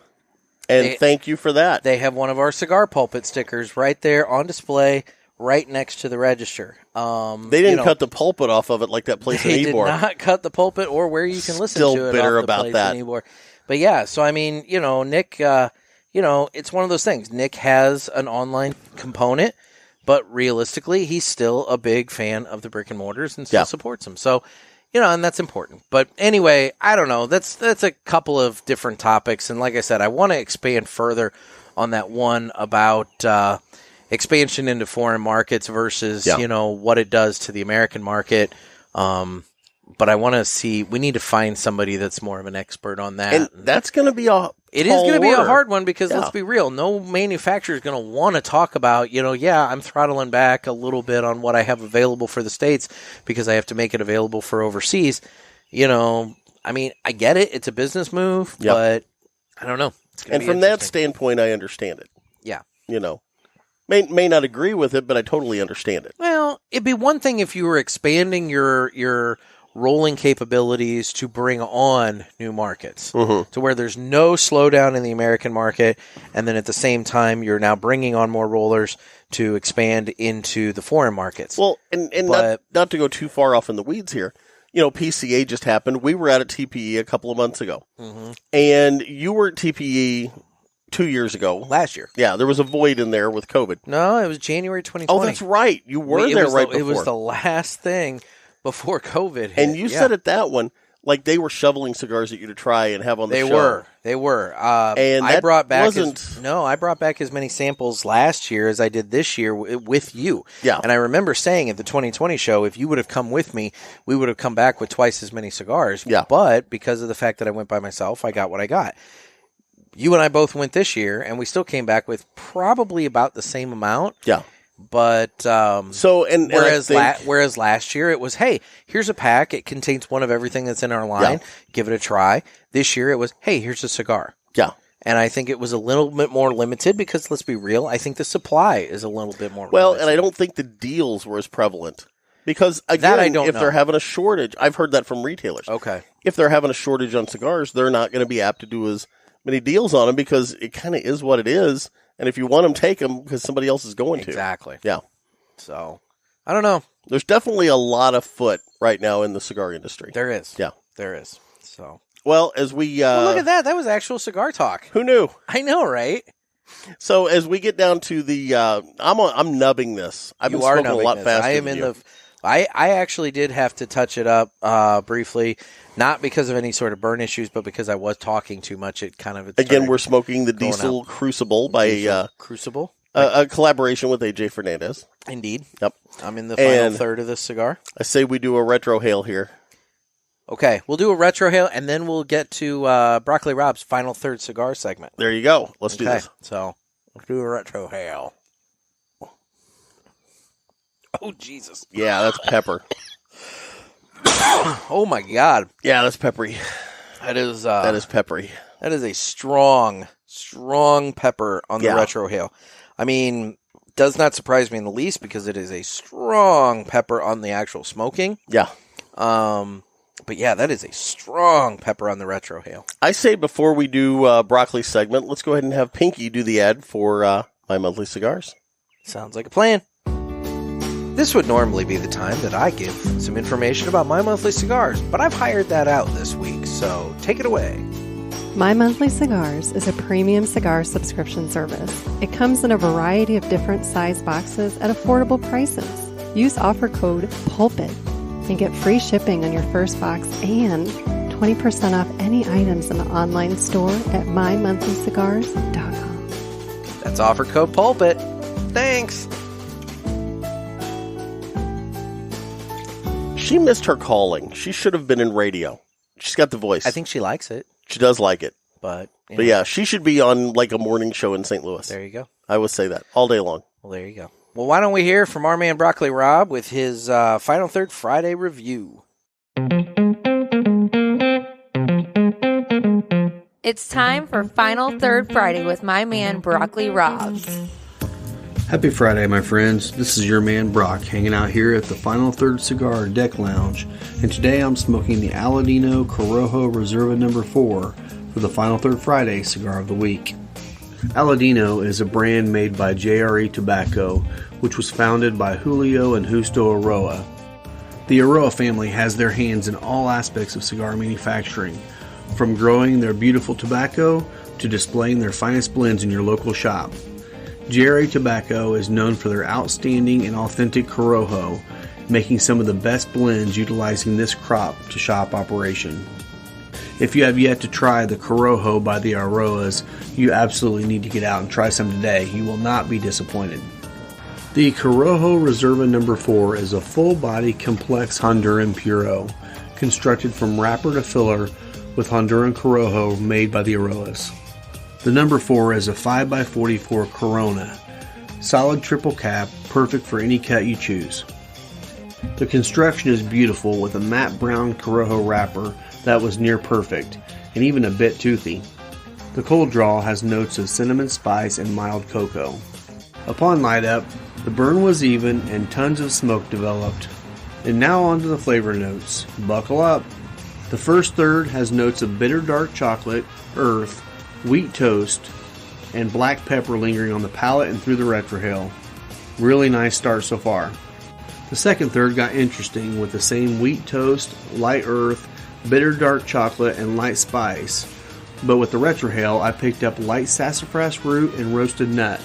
Speaker 3: And thank you for that.
Speaker 2: They have one of our cigar pulpit stickers right there on display, right next to the register.
Speaker 3: They didn't cut the pulpit off of it like that place in Ybor.
Speaker 2: They did not cut the pulpit or where you can listen to it.
Speaker 3: Still bitter about that.
Speaker 2: But yeah, so I mean, Nick, it's one of those things. Nick has an online component, but realistically, he's still a big fan of the brick and mortars and still supports them. So, and that's important. But anyway, I don't know. That's a couple of different topics. And like I said, I want to expand further on that one about expansion into foreign markets versus, what it does to the American market. But I want to see, we need to find somebody that's more of an expert on that.
Speaker 3: And that's going to be
Speaker 2: it is going to be a hard one because let's be real. No manufacturer is going to want to talk about, I'm throttling back a little bit on what I have available for the States because I have to make it available for overseas. I mean, I get it. It's a business move, but I don't know.
Speaker 3: And from that standpoint, I understand it.
Speaker 2: Yeah.
Speaker 3: May not agree with it, but I totally understand it.
Speaker 2: Well, it'd be one thing if you were expanding your rolling capabilities to bring on new markets to where there's no slowdown in the American market. And then at the same time, you're now bringing on more rollers to expand into the foreign markets.
Speaker 3: Well, and not to go too far off in the weeds here, PCA just happened. We were at a TPE a couple of months ago. And you were at TPE 2 years ago.
Speaker 2: Last year.
Speaker 3: Yeah, there was a void in there with COVID.
Speaker 2: No, it was January 2020.
Speaker 3: Oh, that's right. You were there right before.
Speaker 2: It was the last thing before COVID hit.
Speaker 3: And you said at that one, like they were shoveling cigars at you to try and have on the show.
Speaker 2: They were.
Speaker 3: And
Speaker 2: I brought back
Speaker 3: I
Speaker 2: brought back as many samples last year as I did this year with you.
Speaker 3: Yeah.
Speaker 2: And I remember saying at the 2020 show, if you would have come with me, we would have come back with twice as many cigars.
Speaker 3: Yeah.
Speaker 2: But because of the fact that I went by myself, I got what I got. You and I both went this year, and we still came back with probably about the same amount.
Speaker 3: Yeah.
Speaker 2: But whereas last year it was, hey, here's a pack. It contains one of everything that's in our line. Yeah. Give it a try. This year it was, hey, here's a cigar.
Speaker 3: Yeah.
Speaker 2: And I think it was a little bit more limited because, let's be real, I think the supply is a little bit more
Speaker 3: limited.
Speaker 2: And
Speaker 3: I don't think the deals were as prevalent. Because, again, they're having a shortage, I've heard that from retailers.
Speaker 2: Okay.
Speaker 3: If they're having a shortage on cigars, they're not going to be apt to do as many deals on them because it kind of is what it is. And if you want them, take them because somebody else is going to.
Speaker 2: Exactly.
Speaker 3: Yeah.
Speaker 2: So, I don't know.
Speaker 3: There's definitely a lot of foot right now in the cigar industry.
Speaker 2: There is.
Speaker 3: Yeah.
Speaker 2: There is. So.
Speaker 3: Well, as we...
Speaker 2: look at that. That was actual cigar talk.
Speaker 3: Who knew?
Speaker 2: I know, right?
Speaker 3: So, as we get down to the... I'm nubbing this. I've been smoking a lot faster than you.
Speaker 2: I actually did have to touch it up briefly, not because of any sort of burn issues, but because I was talking too much. Again,
Speaker 3: we're smoking the Diesel Crucible by
Speaker 2: Crucible,
Speaker 3: a collaboration with AJ Fernandez.
Speaker 2: Indeed.
Speaker 3: Yep.
Speaker 2: I'm in the final third of this cigar.
Speaker 3: I say we do a retro hail here.
Speaker 2: Okay, we'll do a retro hail, and then we'll get to Broccoli Rob's final third cigar segment.
Speaker 3: There you go. Let's do this.
Speaker 2: So let's do a retro hail. Oh, Jesus.
Speaker 3: Yeah, that's pepper.
Speaker 2: Oh, my God.
Speaker 3: Yeah, that's peppery.
Speaker 2: That is
Speaker 3: peppery.
Speaker 2: That is a strong pepper on the retro hail. I mean, does not surprise me in the least because it is a strong pepper on the actual smoking.
Speaker 3: Yeah.
Speaker 2: But yeah, that is a strong pepper on the retro hail.
Speaker 3: I say before we do broccoli segment, let's go ahead and have Pinky do the ad for My Monthly Cigars.
Speaker 2: Sounds like a plan. This would normally be the time that I give some information about My Monthly Cigars, but I've hired that out this week, so take it away.
Speaker 1: My Monthly Cigars is a premium cigar subscription service. It comes in a variety of different size boxes at affordable prices. Use offer code PULPIT and get free shipping on your first box and 20% off any items in the online store at mymonthlycigars.com.
Speaker 2: That's offer code PULPIT. Thanks.
Speaker 3: She missed her calling. She should have been in radio. She's got the voice.
Speaker 2: I think she likes it.
Speaker 3: She does like it.
Speaker 2: But
Speaker 3: yeah, she should be on like a morning show in St. Louis.
Speaker 2: There you go.
Speaker 3: I would say that all day long.
Speaker 2: Well, there you go. Well, why don't we hear from our man Broccoli Rob with his Final Third Friday review.
Speaker 5: It's time for Final Third Friday with my man Broccoli Rob.
Speaker 6: Happy Friday, my friends. This is your man Brock hanging out here at the Final Third Cigar Deck Lounge, and today I'm smoking the Aladino Corojo Reserva No. 4 for the Final Third Friday Cigar of the Week. Aladino is a brand made by JRE Tobacco, which was founded by Julio and Justo Aroa. The Aroa family has their hands in all aspects of cigar manufacturing, from growing their beautiful tobacco to displaying their finest blends in your local shop. JRE Tobacco is known for their outstanding and authentic Corojo, making some of the best blends utilizing this crop to shop operation. If you have yet to try the Corojo by the Aroas, you absolutely need to get out and try some today. You will not be disappointed. The Corojo Reserva No. 4 is a full-body complex Honduran Puro, constructed from wrapper to filler with Honduran Corojo made by the Aroas. The No. 4 is a 5x44 Corona, solid triple cap, perfect for any cut you choose. The construction is beautiful with a matte brown Corojo wrapper that was near perfect, and even a bit toothy. The cold draw has notes of cinnamon spice and mild cocoa. Upon light up, the burn was even and tons of smoke developed. And now on to the flavor notes. Buckle up. The first third has notes of bitter dark chocolate, earth, wheat toast, and black pepper lingering on the palate and through the retrohale. Really nice start so far. The second third got interesting with the same wheat toast, light earth, bitter dark chocolate, and light spice. But with the retrohale, I picked up light sassafras root and roasted nut.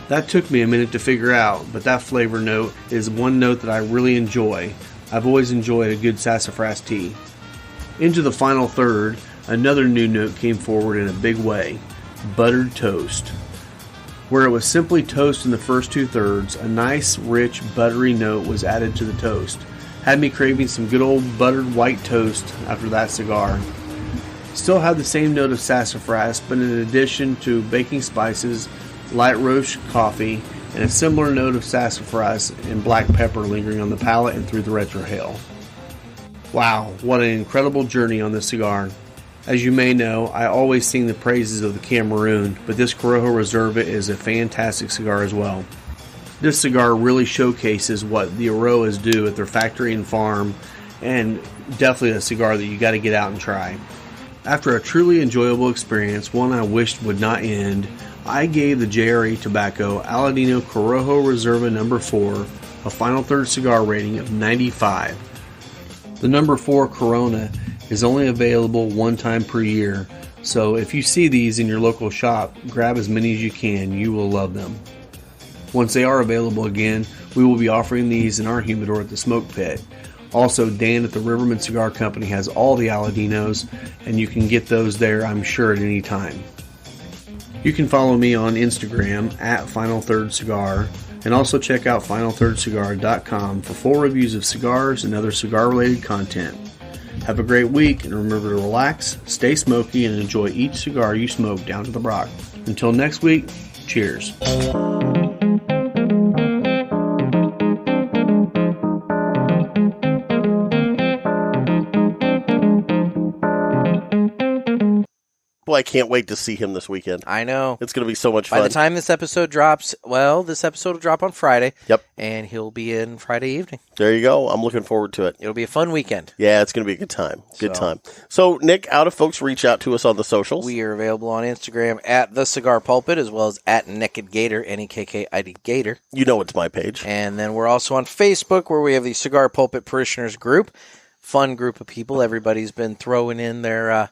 Speaker 6: That took me a minute to figure out, but that flavor note is one note that I really enjoy. I've always enjoyed a good sassafras tea. Into the final third, another new note came forward in a big way. Buttered toast. Where it was simply toast in the first two thirds, a nice, rich, buttery note was added to the toast. Had me craving some good old buttered white toast after that cigar. Still had the same note of sassafras, but in addition to baking spices, light roast coffee, and a similar note of sassafras and black pepper lingering on the palate and through the retrohale. Wow, what an incredible journey on this cigar. As you may know, I always sing the praises of the Cameroon, but this Corojo Reserva is a fantastic cigar as well. This cigar really showcases what the Aroas do at their factory and farm, and definitely a cigar that you got to get out and try. After a truly enjoyable experience, one I wished would not end, I gave the JRE Tobacco Aladino Corojo Reserva No. 4 a final third cigar rating of 95. The No. 4 Corona is only available one time per year, so if you see these in your local shop, grab as many as you can. You will love them. Once they are available again, we will be offering these in our humidor at the Smoke Pit. Also, Dan at the Riverman Cigar Company has all the Aladinos, and you can get those there, I'm sure, at any time. You can follow me on Instagram at Final Third Cigar, and also check out FinalThirdCigar.com for full reviews of cigars and other cigar-related content. Have a great week, and remember to relax, stay smoky, and enjoy each cigar you smoke down to the Brock. Until next week, cheers.
Speaker 3: Boy, I can't wait to see him this weekend.
Speaker 2: I know.
Speaker 3: It's going to be so much fun.
Speaker 2: By the time this episode drops, well, this episode will drop on Friday.
Speaker 3: Yep.
Speaker 2: And he'll be in Friday evening.
Speaker 3: There you go. I'm looking forward to it.
Speaker 2: It'll be a fun weekend.
Speaker 3: Yeah, it's going to be a good time. Good time. So, Nick, how do folks reach out to us on the socials?
Speaker 2: We are available on Instagram at The Cigar Pulpit, as well as at Naked Gator, Nekkid Gator.
Speaker 3: You know it's my page.
Speaker 2: And then we're also on Facebook, where we have the Cigar Pulpit Parishioners group. Fun group of people. Everybody's been throwing in their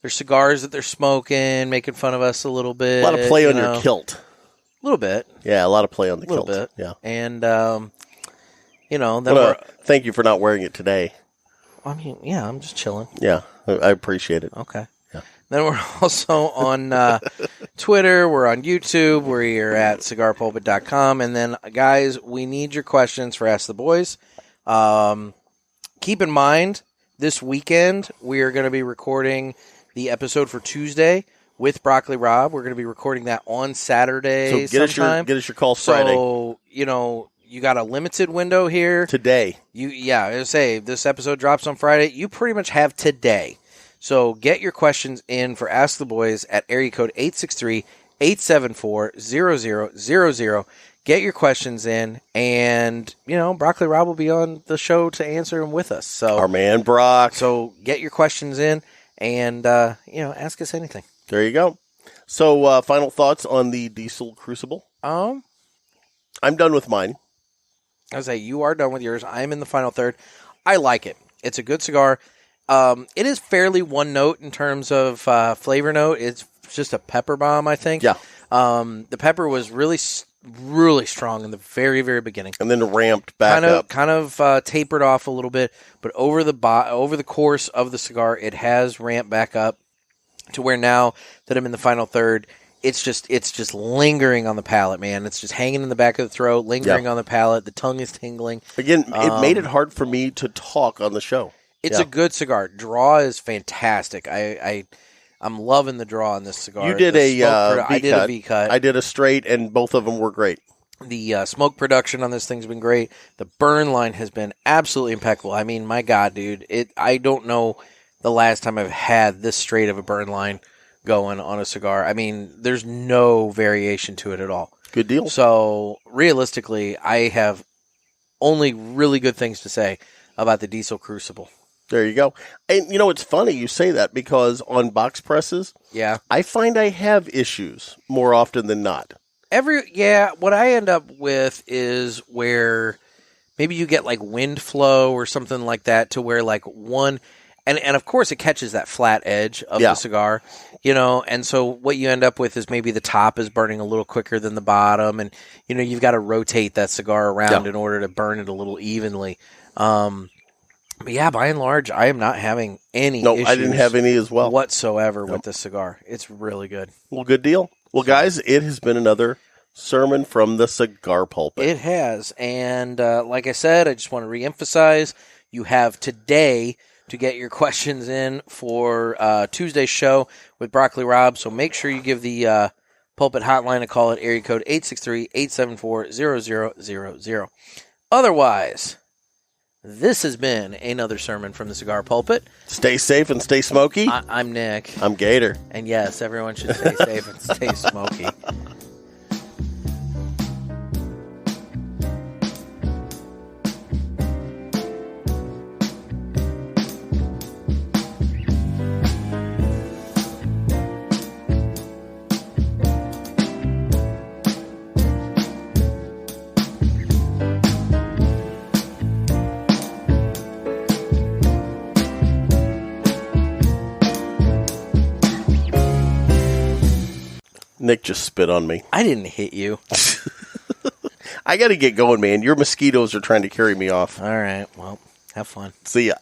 Speaker 2: cigars that they're smoking, making fun of us a little bit.
Speaker 3: A lot of play on your kilt.
Speaker 2: A little bit.
Speaker 3: Yeah, a lot of play on the kilt.
Speaker 2: A little bit.
Speaker 3: Yeah.
Speaker 2: And, then
Speaker 3: thank you for not wearing it today.
Speaker 2: I mean, yeah, I'm just chilling.
Speaker 3: Yeah, I appreciate it.
Speaker 2: Okay.
Speaker 3: Yeah.
Speaker 2: Then we're also on Twitter. We're on YouTube. We're at cigarpulpit.com. And then, guys, we need your questions for Ask the Boys. Keep in mind, this weekend, we are going to be recording the episode for Tuesday with Broccoli Rob. We're going to be recording that on Saturday sometime.
Speaker 3: Get us your calls Friday.
Speaker 2: So, you got a limited window here.
Speaker 3: Today.
Speaker 2: I was say, this episode drops on Friday. You pretty much have today. So get your questions in for Ask the Boys at area code 863-874-0000. Get your questions in, and, Broccoli Rob will be on the show to answer them with us. So
Speaker 3: our man, Brock.
Speaker 2: So get your questions in, and, ask us anything.
Speaker 3: There you go. So, final thoughts on the Diesel Crucible? I'm done with mine.
Speaker 2: I was say, you are done with yours. I'm in the final third. I like it. It's a good cigar. It is fairly one note in terms of flavor note. It's just a pepper bomb, I think.
Speaker 3: Yeah.
Speaker 2: The pepper was really strong in the very, very beginning.
Speaker 3: And then ramped back up.
Speaker 2: Kind of tapered off a little bit, but over the course of the cigar, it has ramped back up to where now that I'm in the final third, it's just lingering on the palate, man. It's just hanging in the back of the throat, lingering on the palate. The tongue is tingling.
Speaker 3: Again, it made it hard for me to talk on the show.
Speaker 2: It's a good cigar. Draw is fantastic. I'm loving the draw on this cigar.
Speaker 3: You did
Speaker 2: I did a V-cut.
Speaker 3: I did a straight, and both of them were great.
Speaker 2: The smoke production on this thing's been great. The burn line has been absolutely impeccable. I mean, my God, dude. I don't know the last time I've had this straight of a burn line going on a cigar. I mean, there's no variation to it at all.
Speaker 3: Good deal.
Speaker 2: So, realistically, I have only really good things to say about the Diesel Crucible.
Speaker 3: There you go. And, it's funny you say that because on box presses,
Speaker 2: Yeah.
Speaker 3: I find I have issues more often than not.
Speaker 2: What I end up with is where maybe you get like wind flow or something like that to where like one, and of course it catches that flat edge of the cigar, and so what you end up with is maybe the top is burning a little quicker than the bottom, and, you've got to rotate that cigar around in order to burn it a little evenly. But yeah, by and large, I am not having any issues.
Speaker 3: I didn't have any as well.
Speaker 2: Whatsoever with this cigar. It's really good.
Speaker 3: Well, good deal. Well, guys, it has been another sermon from the Cigar Pulpit.
Speaker 2: It has. And like I said, I just want to reemphasize, you have today to get your questions in for Tuesday's show with Broccoli Rob. So make sure you give the Pulpit Hotline a call at area code 863-874-0000. Otherwise, this has been another sermon from the Cigar Pulpit.
Speaker 3: Stay safe and stay smoky.
Speaker 2: I'm Nick.
Speaker 3: I'm Gator.
Speaker 2: And yes, everyone should stay safe and stay smoky.
Speaker 3: Nick just spit on me.
Speaker 2: I didn't hit you.
Speaker 3: I got to get going, man. Your mosquitoes are trying to carry me off.
Speaker 2: All right. Well, have fun.
Speaker 3: See ya.